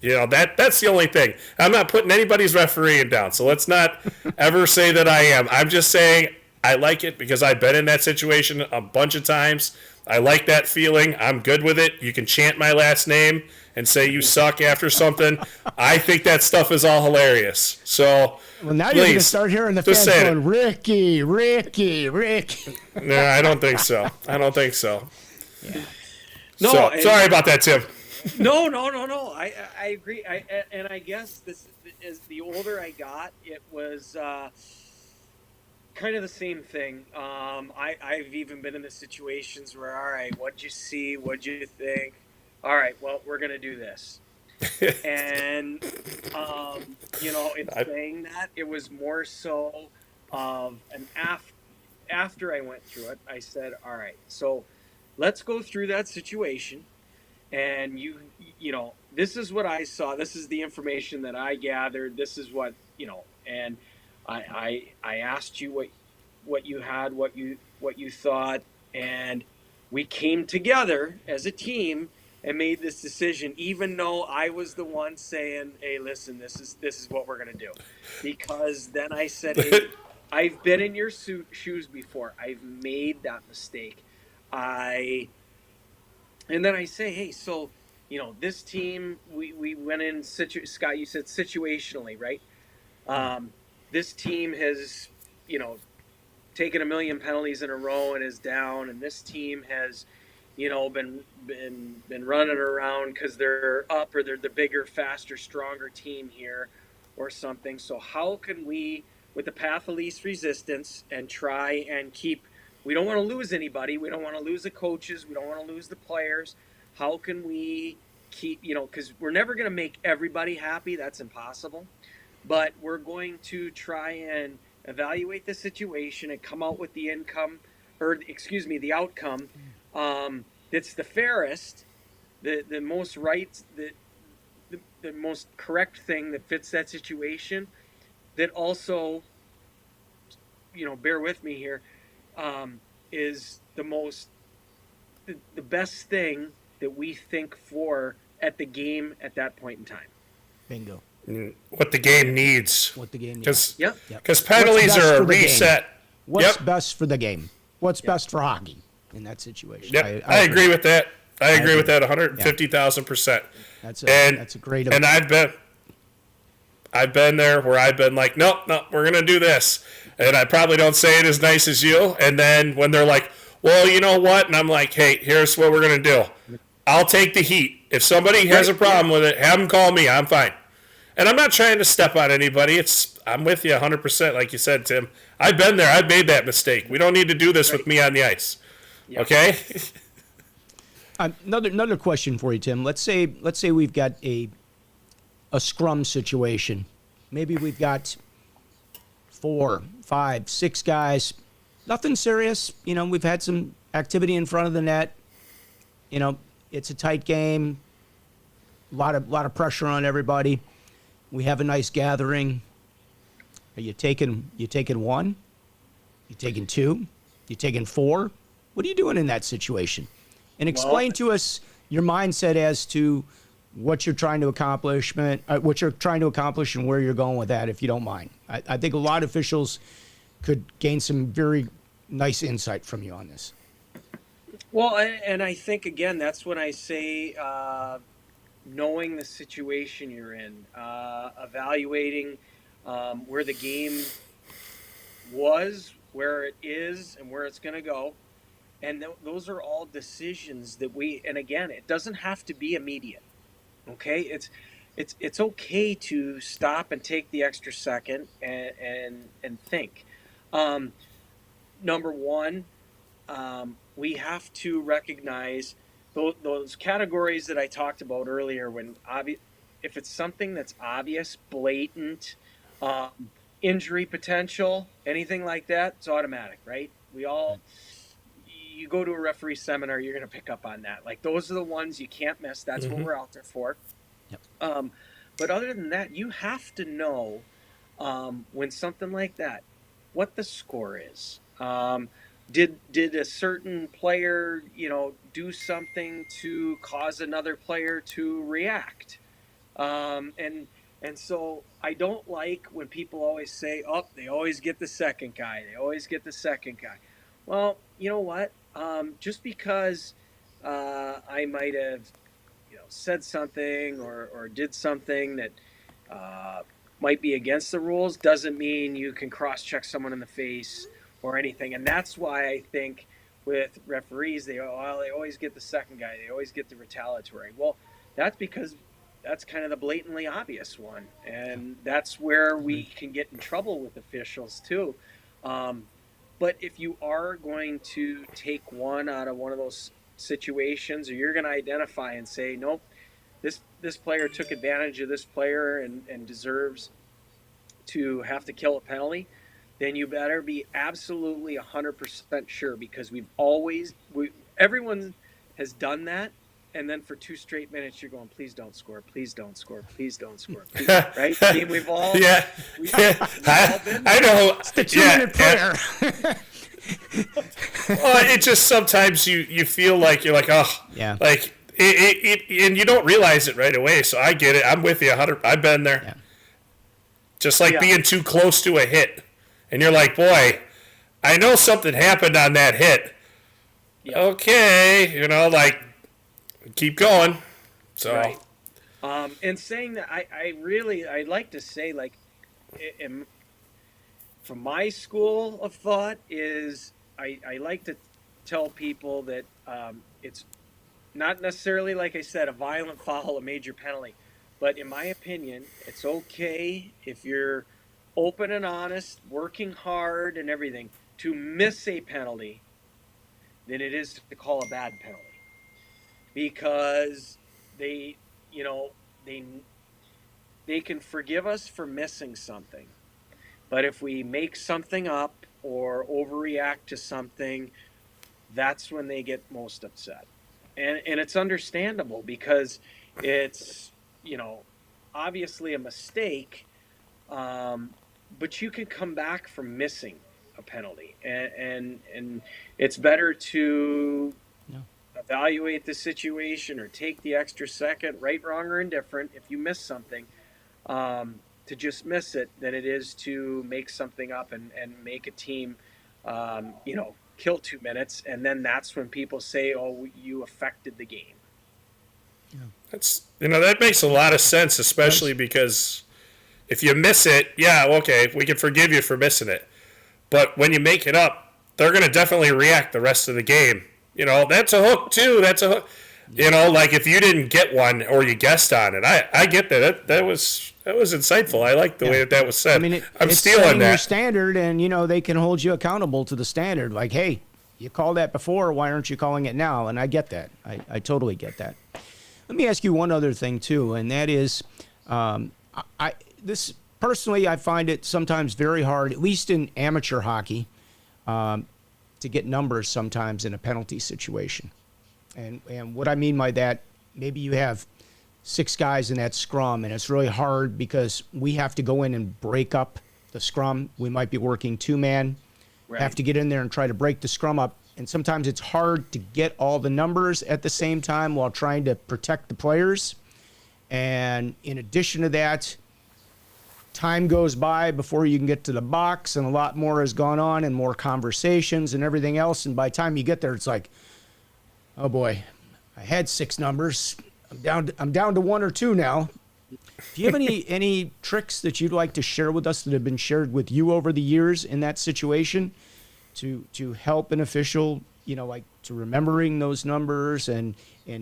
That's the only thing. I'm not putting anybody's refereeing down, so let's not ever say that I am. I'm just saying I like it because I've been in that situation a bunch of times. I like that feeling. I'm good with it. You can chant my last name and say you suck after something. I think that stuff is all hilarious. So, now please, you're going to start hearing the fans going, Ricky. No, I don't think so. Yeah. No, sorry about that, Tim. No. I agree. And I guess this is the older I got, it was kind of the same thing. I've even been in the situations where, all right, what'd you see? What'd you think? All right, well, we're gonna do this. And in saying that, it was more so of an after I went through it, I said, all right, so let's go through that situation. And this is what I saw. This is the information that I gathered. This is what, and I asked you what you had, what you thought, and we came together as a team and made this decision, even though I was the one saying, hey, listen, this is what we're going to do. Because then I said, hey, I've been in your shoes before. I've made that mistake. And then I say, hey, so, this team, we went in, Scott, you said situationally, right? This team has, taken 1 million penalties in a row and is down, and this team has, been running around because they're up or they're the bigger, faster, stronger team here or something. So how can we, with the path of least resistance, and try and keep, we don't want to lose anybody. We don't want to lose the coaches. We don't want to lose the players. How can we keep, because we're never going to make everybody happy. That's impossible. But we're going to try and evaluate the situation and come out with the outcome that's the fairest, the most right, the most correct thing that fits that situation, that also, bear with me here, is the best thing that we think for at the game at that point in time. Bingo. What the game needs. Because penalties are a reset. What's best for the game? What's best for hockey in that situation? Yep. I agree with that. I agree with that 150,000%. That's a great. And I've been there where I've been like, no, we're gonna do this, and I probably don't say it as nice as you. And then when they're like, well, you know what? And I'm like, hey, here's what we're gonna do. I'll take the heat. If somebody has a problem with it, have them call me. I'm fine. And I'm not trying to step on anybody. I'm with you 100%, like you said, Tim. I've been there. I've made that mistake. We don't need to do this with me on the ice. Yep. Okay? Another question for you, Tim. Let's say we've got a scrum situation. Maybe we've got 4, 5, 6 guys. Nothing serious. We've had some activity in front of the net. It's a tight game. A lot of pressure on everybody. We have a nice gathering. Are you taking one? You taking 2? You taking 4? What are you doing in that situation? And explain to us your mindset as to what you're trying to accomplish, and where you're going with that, if you don't mind. I think a lot of officials could gain some very nice insight from you on this. Well, and I think, again, that's when I say knowing the situation you're in, evaluating where the game was, where it is, and where it's going to go. And those are all decisions that and again, it doesn't have to be immediate. Okay? It's okay to stop and take the extra second and think. Number one, we have to recognize those categories that I talked about earlier. If it's something that's obvious, blatant, injury potential, anything like that, it's automatic, right? You go to a referee seminar, you're going to pick up on that. Like, those are the ones you can't miss. That's what we're out there for. Yep. But other than that, you have to know when something like that, what the score is. Did a certain player, do something to cause another player to react? And so I don't like when people always say, they always get the second guy. They always get the second guy. Well, you know what? Just because I might have, said something or did something that might be against the rules doesn't mean you can cross-check someone in the face or anything. And that's why I think with referees, they always get the second guy. They always get the retaliatory. Well, that's because that's kind of the blatantly obvious one. And that's where we can get in trouble with officials too. But if you are going to take one out of one of those situations, or you're going to identify and say, nope, this player took advantage of this player and deserves to have to kill a penalty, then you better be absolutely 100% sure, because everyone has done that. And then for 2 straight minutes, you're going, please don't score, please don't score, please don't score, please, right? I mean, we've all been I know. It's the 2-minute prayer. Well, it just sometimes you feel like you're like, like and you don't realize it right away. So I get it. I'm with you 100. I've been there. Yeah. Just like being too close to a hit, and you're like, boy, I know something happened on that hit. Yeah. Okay, like. Keep going. So, right. And saying that, I'd like to say, like, from my school of thought is I like to tell people that it's not necessarily, like I said, a violent foul, a major penalty. But in my opinion, it's okay if you're open and honest, working hard and everything, to miss a penalty than it is to call a bad penalty. Because they can forgive us for missing something. But if we make something up or overreact to something, that's when they get most upset. And it's understandable, because it's, obviously a mistake, but you can come back from missing a penalty. And it's better to evaluate the situation or take the extra second, right, wrong, or indifferent, if you miss something, to just miss it, than it is to make something up and make a team, kill 2 minutes. And then that's when people say, oh, you affected the game. Yeah. That's, that makes a lot of sense, especially because if you miss it, okay, we can forgive you for missing it. But when you make it up, they're going to definitely react the rest of the game. That's a hook too. That's a hook. Like if you didn't get one or you guessed on it, I get that. That was insightful. I like the way that was said. I mean, I'm it's stealing that. Your standard, and they can hold you accountable to the standard. Like, hey, you called that before. Why aren't you calling it now? And I get that. I totally get that. Let me ask you one other thing too, and that is, this personally, I find it sometimes very hard, at least in amateur hockey, to get numbers sometimes in a penalty situation. And what I mean by that, maybe you have 6 guys in that scrum, and it's really hard because we have to go in and break up the scrum. We might be working 2-man, have to get in there and try to break the scrum up. And sometimes it's hard to get all the numbers at the same time while trying to protect the players. And in addition to that, time goes by before you can get to the box, and a lot more has gone on and more conversations and everything else. And by the time you get there, it's like, oh boy, I had 6 numbers. I'm down to 1 or 2 now. Do you have any tricks that you'd like to share with us that have been shared with you over the years in that situation to help an official, like to remembering those numbers and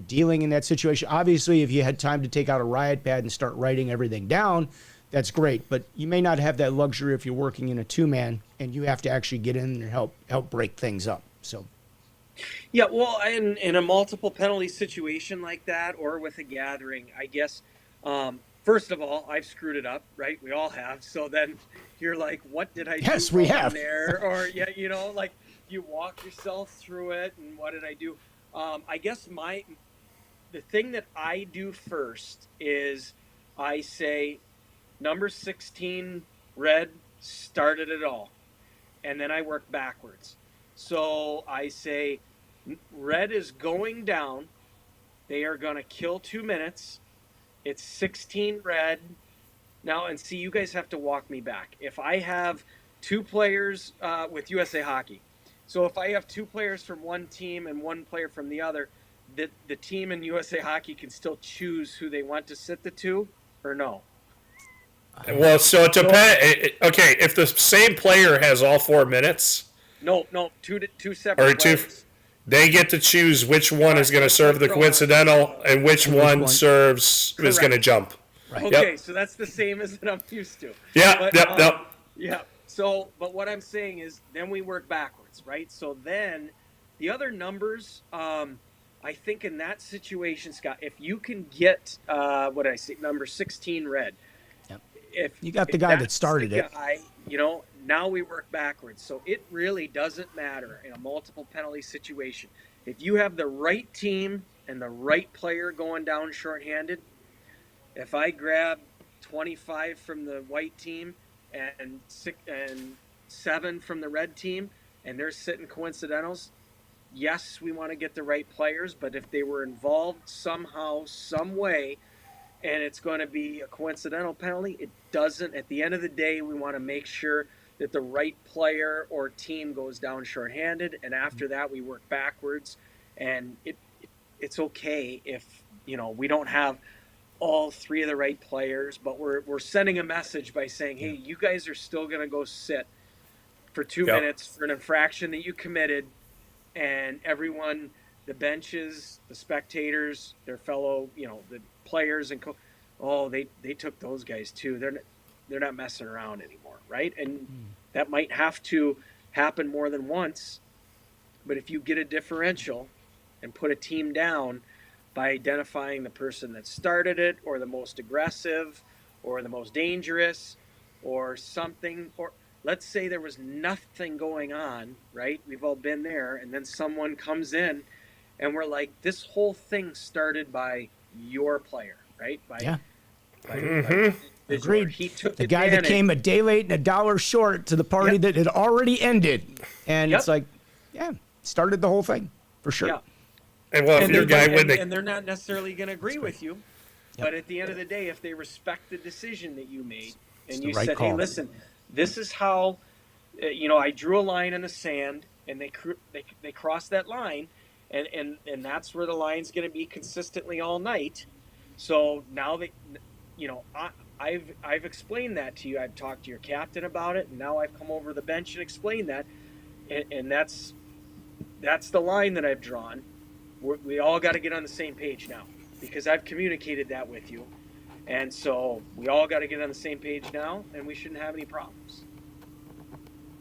dealing in that situation? Obviously, if you had time to take out a riot pad and start writing everything down, that's great. But you may not have that luxury if you're working in a 2-man and you have to actually get in and help break things up. So. Yeah, well, in a multiple penalty situation like that, or with a gathering, I guess, first of all, I've screwed it up, right? We all have. So then you're like, what did I do yes, we have. there? Or, yeah, like you walk yourself through it, and what did I do? I guess the thing that I do first is I say, number 16, red, started it all. And then I work backwards. So I say, red is going down. They are going to kill 2 minutes. It's 16 red. Now, and see, you guys have to walk me back. If I have 2 players with USA Hockey, so if I have 2 players from one team and 1 player from the other, the team in USA Hockey can still choose who they want to sit the 2 or no? Well, so it depends. Okay, if the same player has all 4 minutes. No, 2 separate players. They get to choose which one is going to serve the coincidental and which one is going to jump. Right. Okay, so that's the same as that I'm used to. Yeah, yep. Yeah. So, but what I'm saying is, then we work backwards, right? So then, the other numbers, I think in that situation, Scott, if you can get number 16 red. Yep. If you got the guy that started it. Now we work backwards. So it really doesn't matter in a multiple penalty situation. If you have the right team and the right player going down shorthanded, if I grab 25 from the white team and 7 from the red team, and they're sitting coincidentals, yes, we want to get the right players, but if they were involved somehow, some way, and it's going to be a coincidental penalty, it doesn't. At the end of the day, we want to make sure that the right player or team goes down shorthanded, and after that, we work backwards. And it's okay if we don't have all 3 of the right players, but we're sending a message by saying, hey, you guys are still going to go sit for 2 minutes for an infraction that you committed, and everyone, the benches, the spectators, their fellow, the players and they took those guys too. They're not messing around anymore, right? And that might have to happen more than once. But if you get a differential and put a team down by identifying the person that started it, or the most aggressive, or the most dangerous, or something, or let's say there was nothing going on, right? We've all been there, and then someone comes in and we're like, this whole thing started by your player, right? Agreed. He took the guy that came a day late and $1 short to the party that had already ended. And it's like, started the whole thing, for sure. Yeah. And well, if your guy and they're not necessarily going to agree with you, but at the end of the day, if they respect the decision that you made, and you said, hey, listen, this is how, I drew a line in the sand, and they crossed that line, and that's where the line's going to be consistently all night. So now that, I've explained that to you. I've talked to your captain about it, and now I've come over the bench and explained that, and that's the line that I've drawn. We all got to get on the same page now, because I've communicated that with you, and so we all got to get on the same page now, and we shouldn't have any problems.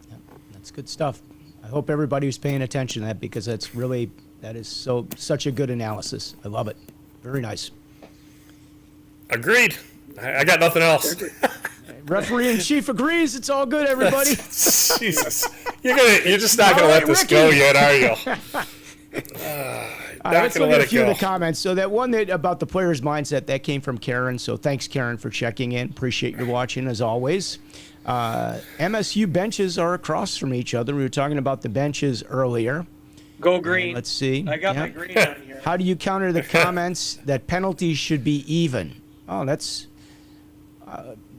Yeah, that's good stuff. I hope everybody was paying attention to that, because that is such a good analysis. I love it. Very nice. Agreed. I got nothing else. Referee in chief agrees. It's all good, everybody. Jesus, you're just not gonna let this go yet, are you? right, let's look let at a it few go. of the comments. So that one that about the player's mindset, that came from Karen. So thanks, Karen, for checking in. Appreciate you watching, as always. MSU benches are across from each other. We were talking about the benches earlier. Go green. Let's see. I got my green on here. How do you counter the comments that penalties should be even? Oh, that's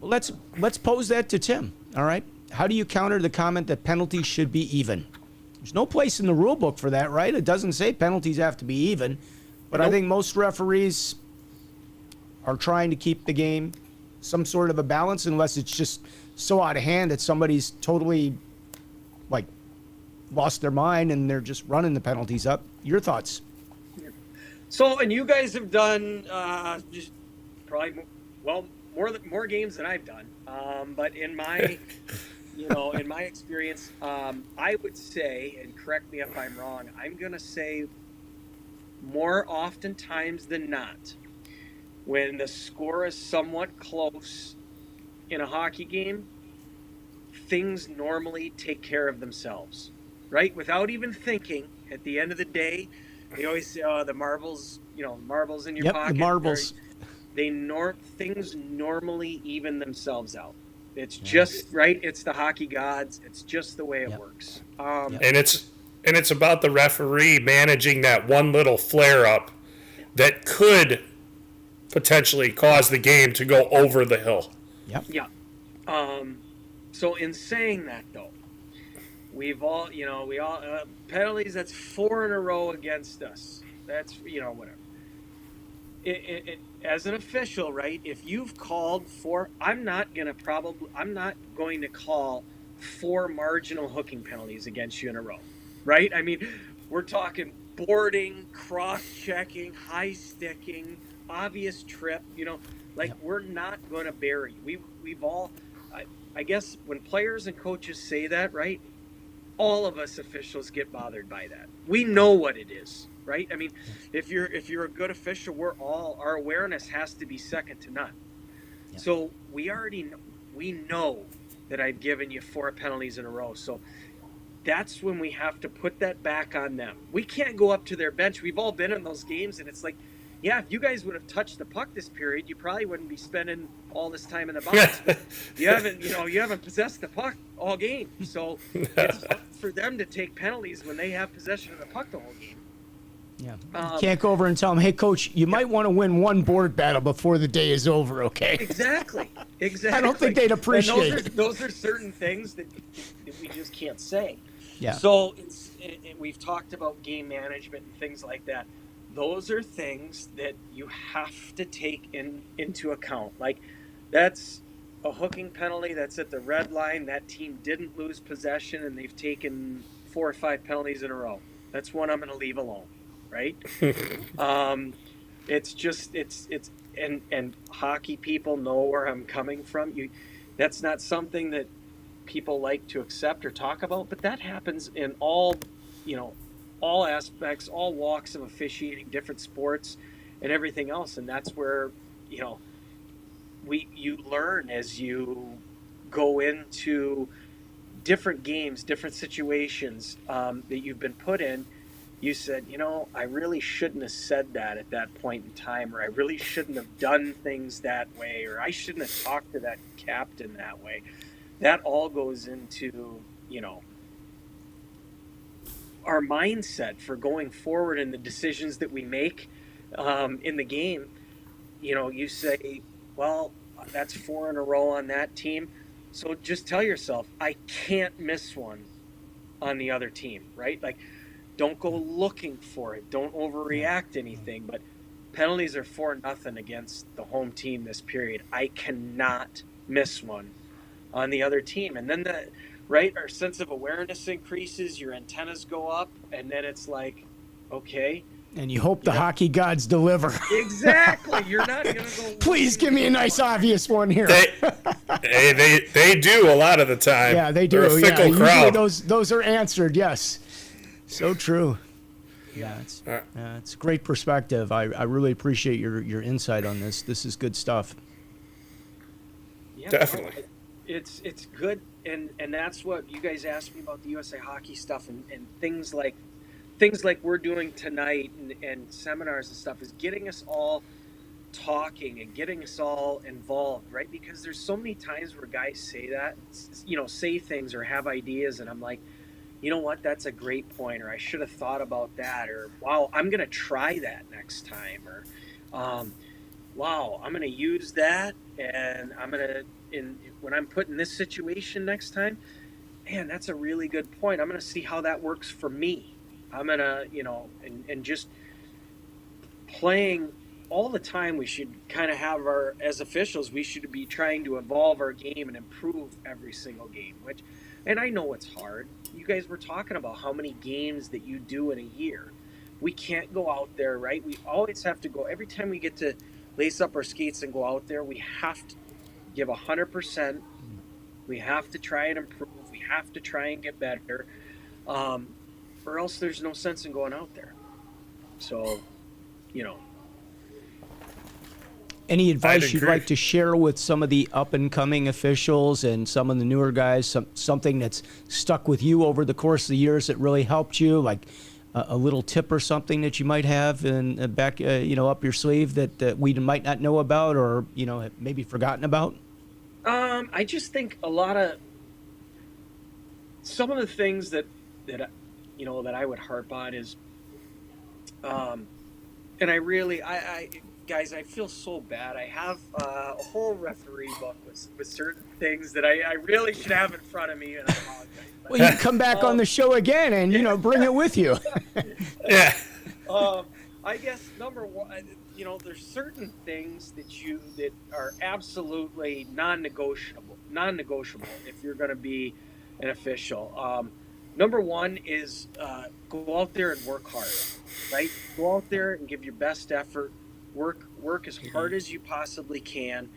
let's pose that to Tim. All right. How do you counter the comment that penalties should be even? There's no place in the rule book for that, right? It doesn't say penalties have to be even, but I think most referees are trying to keep the game some sort of a balance, unless it's just so out of hand that somebody's totally like lost their mind and they're just running the penalties up. Your thoughts? So, and you guys have done just probably more games than I've done. But in my in my experience, I would say, and correct me if I'm wrong, I'm gonna say more oftentimes than not, when the score is somewhat close in a hockey game, things normally take care of themselves, right? Without even thinking. At the end of the day, they always say, "Oh, the marbles, marbles in your pocket." The marbles. Things normally even themselves out. It's just right. It's the hockey gods. It's just the way it works. And it's about the referee managing that one little flare up that could potentially cause the game to go over the hill. Yep. Yeah. So in saying that, though, we all penalties. That's 4 in a row against us. That's whatever. As an official, right? If you've called 4, I'm not going to call 4 marginal hooking penalties against you in a row, right? I mean, we're talking boarding, cross-checking, high sticking, obvious trip. We're not going to bury. We've all, I guess, when players and coaches say that, right? All of us officials get bothered by that. We know what it is. Right? I mean, if you're a good official, our awareness has to be second to none. Yeah. So we know that I've given you 4 penalties in a row. So that's when we have to put that back on them. We can't go up to their bench. We've all been in those games, and it's like, yeah, if you guys would have touched the puck this period, you probably wouldn't be spending all this time in the box. you haven't possessed the puck all game. So it's up for them to take penalties when they have possession of the puck the whole game. Yeah. Can't go over and tell them, hey, coach, you might want to win one board battle before the day is over, okay? Exactly. I don't think they'd appreciate it. Those are certain things that we just can't say. Yeah. So we've talked about game management and things like that. Those are things that you have to take into account. Like, that's a hooking penalty that's at the red line. That team didn't lose possession, and they've taken 4 or 5 penalties in a row. That's one I'm going to leave alone. Right? It's hockey people know where I'm coming from. That's not something that people like to accept or talk about, but that happens in all aspects, all walks of officiating, different sports and everything else. And that's where, you learn as you go into different games, different situations that you've been put in. You said, I really shouldn't have said that at that point in time, or I really shouldn't have done things that way, or I shouldn't have talked to that captain that way. That all goes into, our mindset for going forward and the decisions that we make in the game. You say, well, that's 4 in a row on that team. So just tell yourself, I can't miss one on the other team, right? Like, don't go looking for it. Don't overreact anything. But penalties are 4-0 against the home team this period. I cannot miss one on the other team. And then our sense of awareness increases. Your antennas go up, and then it's like, okay. And you hope the hockey gods deliver. Exactly. You're not going to go. Please give me a nice, obvious one here. They do a lot of the time. Yeah, they do. They're a fickle crowd. Usually those are answered. Yes. So true. Yeah, it's a great perspective. I really appreciate your insight on this. This is good stuff. Yeah, definitely. It's good, and that's what you guys asked me about the USA Hockey stuff and things like things like we're doing tonight and seminars and stuff is getting us all talking and getting us all involved, right? Because there's so many times where guys say that, say things or have ideas, and I'm like, you know what, that's a great point, or I should have thought about that, or wow, I'm gonna try that next time, or wow, I'm gonna use that, and I'm gonna when I'm put in this situation next time, man, that's a really good point. I'm gonna see how that works for me. I'm gonna, and just playing all the time. We should kind of have as officials, we should be trying to evolve our game and improve every single game, and I know it's hard. You guys were talking about how many games that you do in a year. We can't go out there, right? We always have to go, every time we get to lace up our skates and go out there, we have to give 100%. We have to try and improve. We have to try and get better, or else there's no sense in going out there. So, Any advice you'd like to share with some of the up-and-coming officials and some of the newer guys, something that's stuck with you over the course of the years that really helped you, like a little tip or something that you might have in back, up your sleeve that we might not know about or, maybe forgotten about? I just think some of the things that I would harp on is, and I guys, I feel so bad. I have a whole referee book with certain things that I really should have in front of me, and I apologize. Well, you can come back on the show again and, bring it with you. Yeah. I guess number one, there's certain things that are absolutely non-negotiable if you're going to be an official. Number one is go out there and work hard, right? Go out there and give your best effort. Work as hard as you possibly can,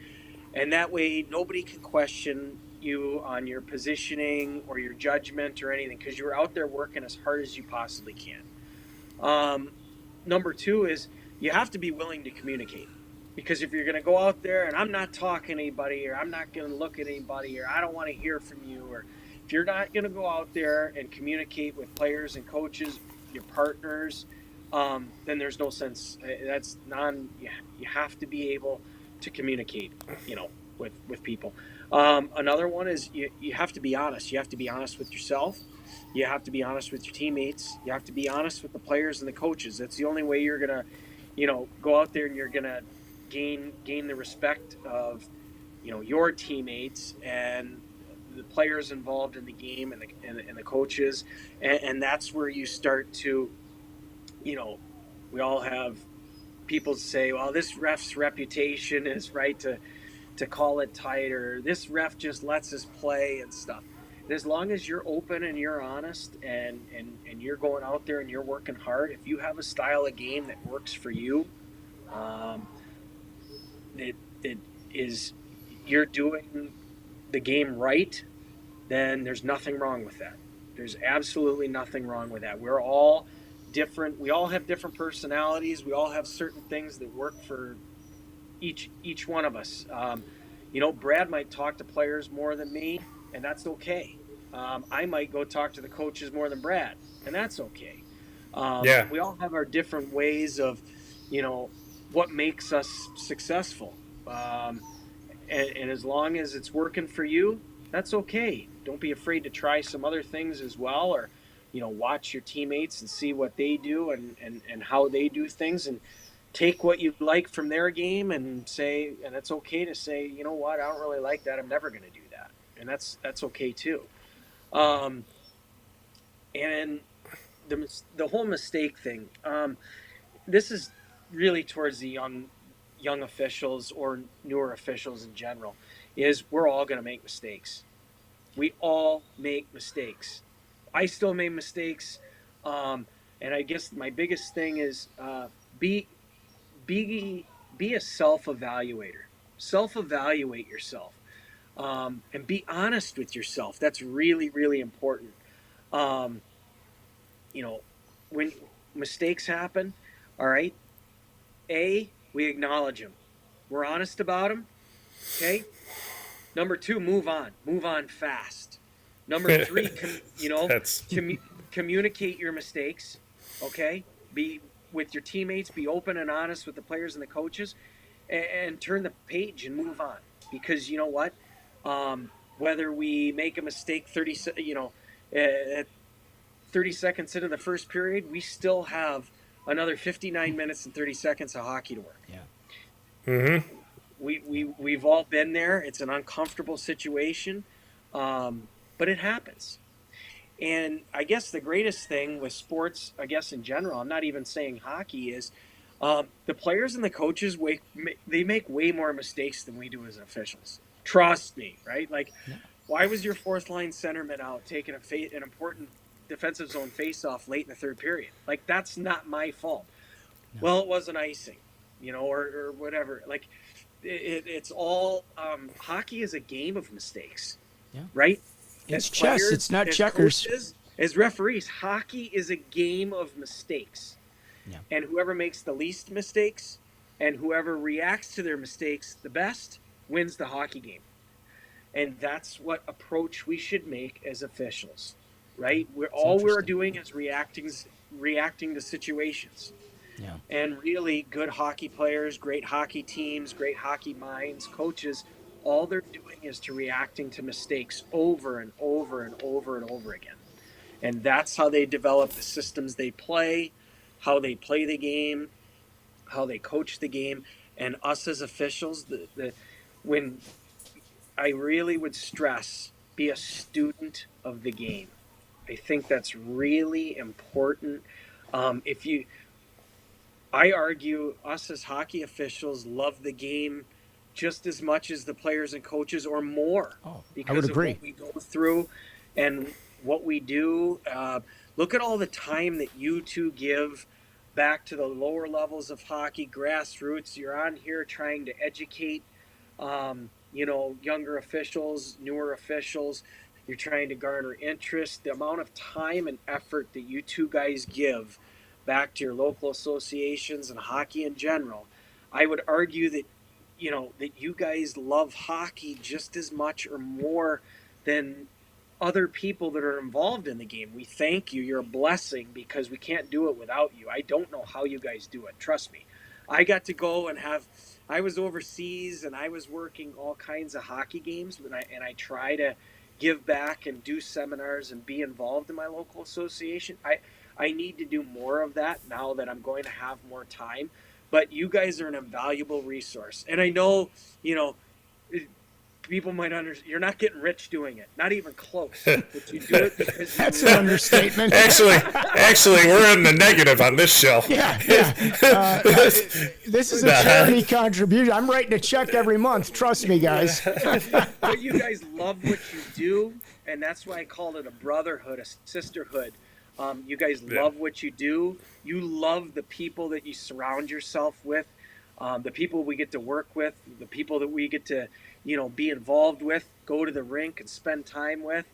and that way nobody can question you on your positioning or your judgment or anything, because you're out there working as hard as you possibly can. Number two is you have to be willing to communicate, because if you're going to go out there and I'm not talking to anybody, or I'm not going to look at anybody, or I don't want to hear from you, or if you're not going to go out there and communicate with players and coaches, your partners, then there's no sense. You have to be able to communicate, with people. Another one is you have to be honest. You have to be honest with yourself. You have to be honest with your teammates. You have to be honest with the players and the coaches. That's the only way you're gonna, go out there and you're gonna gain the respect of, your teammates and the players involved in the game and the coaches, and that's where you start to, we all have people say, well, this ref's reputation is right to call it tight, or this ref just lets us play and stuff. And as long as you're open and you're honest and you're going out there and you're working hard, if you have a style of game that works for you, that is you're doing the game right, then there's nothing wrong with that. There's absolutely nothing wrong with that. We're all different. We all have different personalities. We all have certain things that work for each one of us. Brad might talk to players more than me, and that's okay. I might go talk to the coaches more than Brad, and that's okay. We all have our different ways of, what makes us successful. And as long as it's working for you, that's okay. Don't be afraid to try some other things as well, or, watch your teammates and see what they do and how they do things, and take what you like from their game and say, and it's okay to say, you know what, I don't really like that. I'm never going to do that. And that's okay too. And the whole mistake thing, this is really towards the young officials or newer officials in general, is we're all going to make mistakes. We all make mistakes. I still make mistakes. And I guess my biggest thing is be a self-evaluator. Self-evaluate yourself. And be honest with yourself. That's really, really important. When mistakes happen, all right, we acknowledge them. We're honest about them, okay? Number two, move on. Move on fast. Number three, communicate your mistakes. Okay, be with your teammates, be open and honest with the players and the coaches, and turn the page and move on. Because you know what, whether we make a mistake 30 seconds into the first period, we still have another 59 minutes and 30 seconds of hockey to work. Yeah. We've all been there. It's an uncomfortable situation, but it happens. And I guess the greatest thing with sports, I guess in general, I'm not even saying hockey, is the players and the coaches, they make way more mistakes than we do as officials. Trust me, right? Like, why was your fourth line centerman out taking an important defensive zone face-off late in the third period? Like, that's not my fault. No. Well, it was an icing, or whatever. Like, it's all hockey is a game of mistakes, right? It's chess. It's not checkers. Coaches, as referees, hockey is a game of mistakes. Yeah. And whoever makes the least mistakes and whoever reacts to their mistakes the best wins the hockey game. And that's what approach we should make as officials, right? All we're doing is reacting to situations. Yeah. And really good hockey players, great hockey teams, great hockey minds, coaches, all they're doing is reacting to mistakes over and over and over and over again. And that's how they develop the systems they play, how they play the game, how they coach the game. And us as officials, when I really would stress, be a student of the game. I think that's really important. I argue us as hockey officials love the game just as much as the players and coaches, or more, because I would agree. Of what we go through and what we do. Look at all the time that you two give back to the lower levels of hockey, grassroots. You're on here trying to educate, younger officials, newer officials. You're trying to garner interest. The amount of time and effort that you two guys give back to your local associations and hockey in general, I would argue that that you guys love hockey just as much or more than other people that are involved in the game. We thank you. You're a blessing, because we can't do it without you. I don't know how you guys do it. Trust me. I got to go and I was overseas and I was working all kinds of hockey games, and I try to give back and do seminars and be involved in my local association. I need to do more of that now that I'm going to have more time. But you guys are an invaluable resource. And I know, people might understand, you're not getting rich doing it. Not even close. But you do it because That's an understatement. Actually, we're in the negative on this show. Yeah. This is a charity contribution. I'm writing a check every month. Trust me, guys. But you guys love what you do, and that's why I called it a brotherhood, a sisterhood. You guys love what you do. You love the people that you surround yourself with, the people we get to work with, the people that we get to, be involved with, go to the rink and spend time with.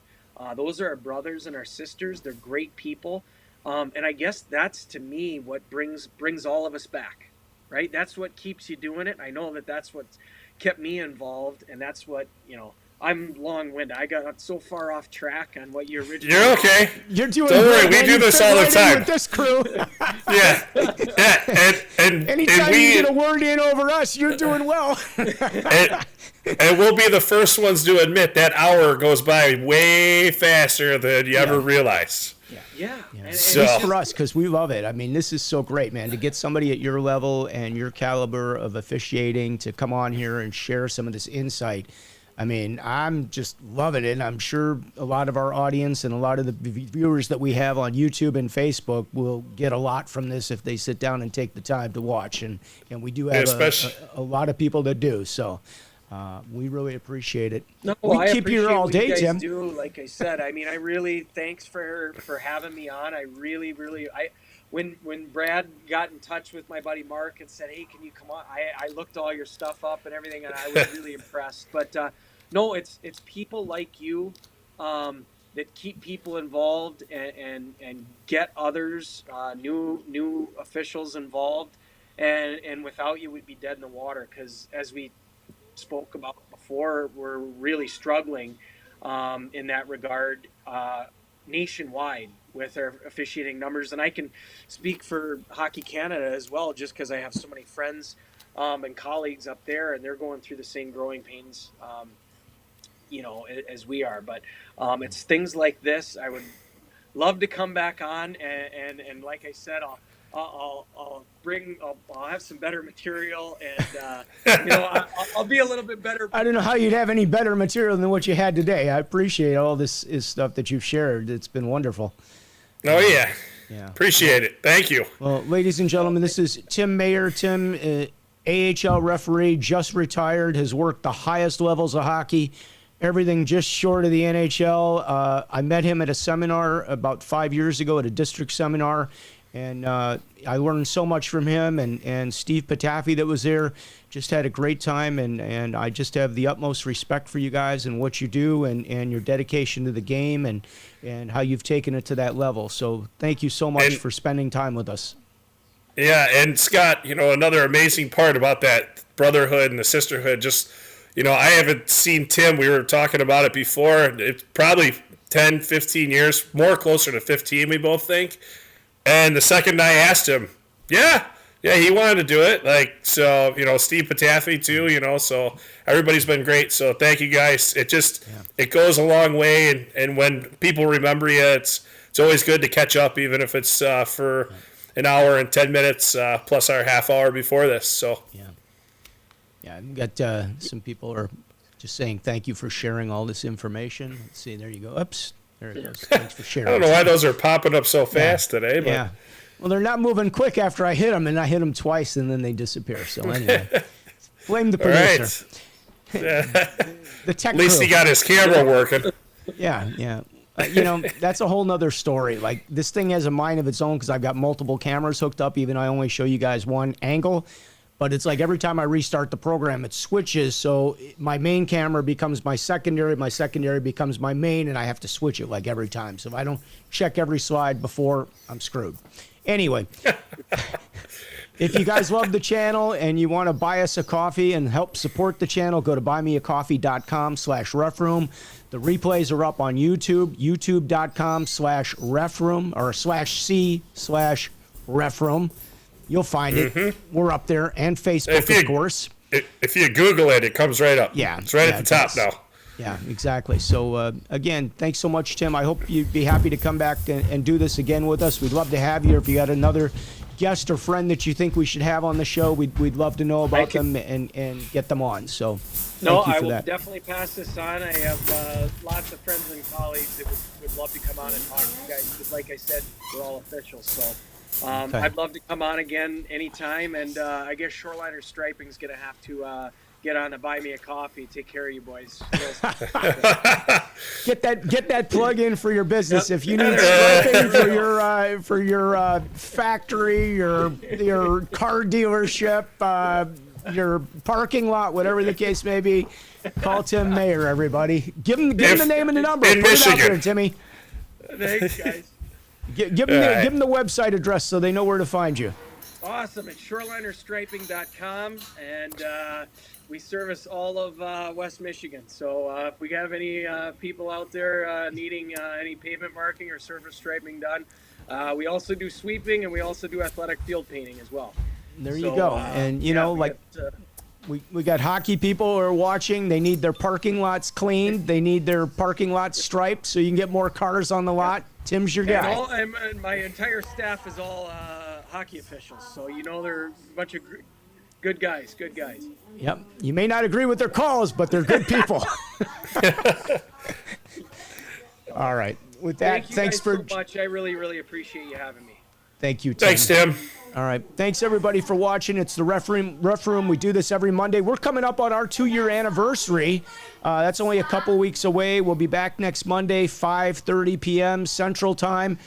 Those are our brothers and our sisters. They're great people. And I guess that's, to me, what brings all of us back, right? That's what keeps you doing it. I know that's what kept me involved, and that's what, I'm long-winded. I got so far off track on what you originally. You're okay. You're doing. Don't worry, great, we do this all the time with this crew. And anytime you get a word in over us, you're doing well. and we'll be the first ones to admit that hour goes by way faster than you ever realized. Yeah. So, at least for us, because we love it. I mean, this is so great, man, to get somebody at your level and your caliber of officiating to come on here and share some of this insight. I mean, I'm just loving it. I'm sure a lot of our audience and a lot of the viewers that we have on YouTube and Facebook will get a lot from this if they sit down and take the time to watch. And we do have a lot of people that do. So we really appreciate it. No, we keep you here all day, you guys Tim. do, like I said. I mean, I really thanks for having me on. I really when Brad got in touch with my buddy Mark and said, "Hey, can you come on?" I looked all your stuff up and everything, and I was really impressed. But no, it's people like you that keep people involved and get others, new officials involved. And without you, we'd be dead in the water, because as we spoke about before, we're really struggling in that regard nationwide. with our officiating numbers. And I can speak for Hockey Canada as well, just because I have so many friends and colleagues up there, and they're going through the same growing pains, as we are. But it's things like this. I would love to come back on, and like I said, I'll have some better material, and I'll be a little bit better. I don't know how you'd have any better material than what you had today. I appreciate all this stuff that you've shared. It's been wonderful. Oh yeah. Yeah. Appreciate it. Thank you. Well, ladies and gentlemen, this is Tim Mayer. Tim, AHL referee, just retired, has worked the highest levels of hockey, everything just short of the NHL. I met him at a seminar about 5 years ago at a district seminar, and I learned so much from him and Steve Patafi that was there. Just had a great time, and I just have the utmost respect for you guys and what you do and your dedication to the game and how you've taken it to that level. So thank you so much for spending time with us. Yeah, and Scott, another amazing part about that brotherhood and the sisterhood, just, I haven't seen Tim. We were talking about it before. It's probably 10, 15 years, more closer to 15, we both think. And the second I asked him, yeah, he wanted to do it. So, Steve Patafi too, so everybody's been great. So thank you guys. It goes a long way. And when people remember you, it's always good to catch up, even if it's for an hour and 10 minutes plus our half hour before this. So yeah, I've got some people are just saying thank you for sharing all this information. Let's see, there you go. Oops, there it goes. Thanks for sharing. I don't know why those are popping up so fast today, but yeah. Well, they're not moving quick after I hit them, and I hit them twice, and then they disappear. So anyway, blame the producer. All right. The tech At least crew. he got his camera working. Yeah. That's a whole nother story. Like, this thing has a mind of its own because I've got multiple cameras hooked up, even though I only show you guys one angle. But it's like every time I restart the program, it switches. So my main camera becomes my secondary becomes my main, and I have to switch it like every time. So if I don't check every slide before, I'm screwed. Anyway, if you guys love the channel and you want to buy us a coffee and help support the channel, go to buymeacoffee.com/refroom. The replays are up on YouTube, youtube.com/refroom or /c/refroom. You'll find it. We're up there, and Facebook, of course. If you Google it, it comes right up. Yeah. It's right at the top now. Yeah, exactly. So, again, thanks so much, Tim. I hope you'd be happy to come back and do this again with us. We'd love to have you. If you got another guest or friend that you think we should have on the show, we'd love to know about them and get them on. So, thank you for that. Definitely pass this on. I have lots of friends and colleagues that would love to come on and talk to you guys. Because like I said, we're all officials. So Okay. I'd love to come on again anytime. And I guess Shoreliner Striping is going to have to get on to buy me a coffee. Take care of you boys. Get that plug in for your business. If you need striping for your factory, your car dealership, your parking lot, whatever the case may be, call Tim Mayer. Everybody, give him the name and the number. In Put Michigan. it out there, Timmy. Thanks, guys. Give them the website address so they know where to find you. Awesome. It's shorelinerstriping.com, and we service all of West Michigan. So if we have any people out there needing any pavement marking or surface striping done, we also do sweeping, and we also do athletic field painting as well. There you go. And we got hockey people who are watching. They need their parking lots cleaned. They need their parking lots striped so you can get more cars on the lot. Tim's your guy. And my entire staff is all hockey officials. So, they're a bunch of good guys. Good guys. Yep. You may not agree with their calls, but they're good people. All right. With that, thanks so much. I really, really appreciate you having me. Thank you, Tim. Thanks, Tim. All right. Thanks, everybody, for watching. It's the Ref Room. We do this every Monday. We're coming up on our 2-year anniversary. That's only a couple weeks away. We'll be back next Monday, 5:30 p.m. Central Time.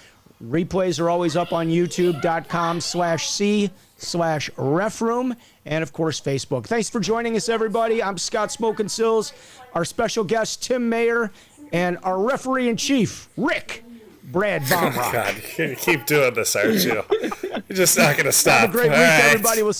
Replays are always up on youtube.com/c/refroom and, of course, Facebook. Thanks for joining us, everybody. I'm Scott Smokin Silz, our special guest, Tim Mayer, and our referee-in-chief, Rick Brad Baumruck. God, you keep doing this, aren't you? You're just not going to stop. Have a great week, everybody. We'll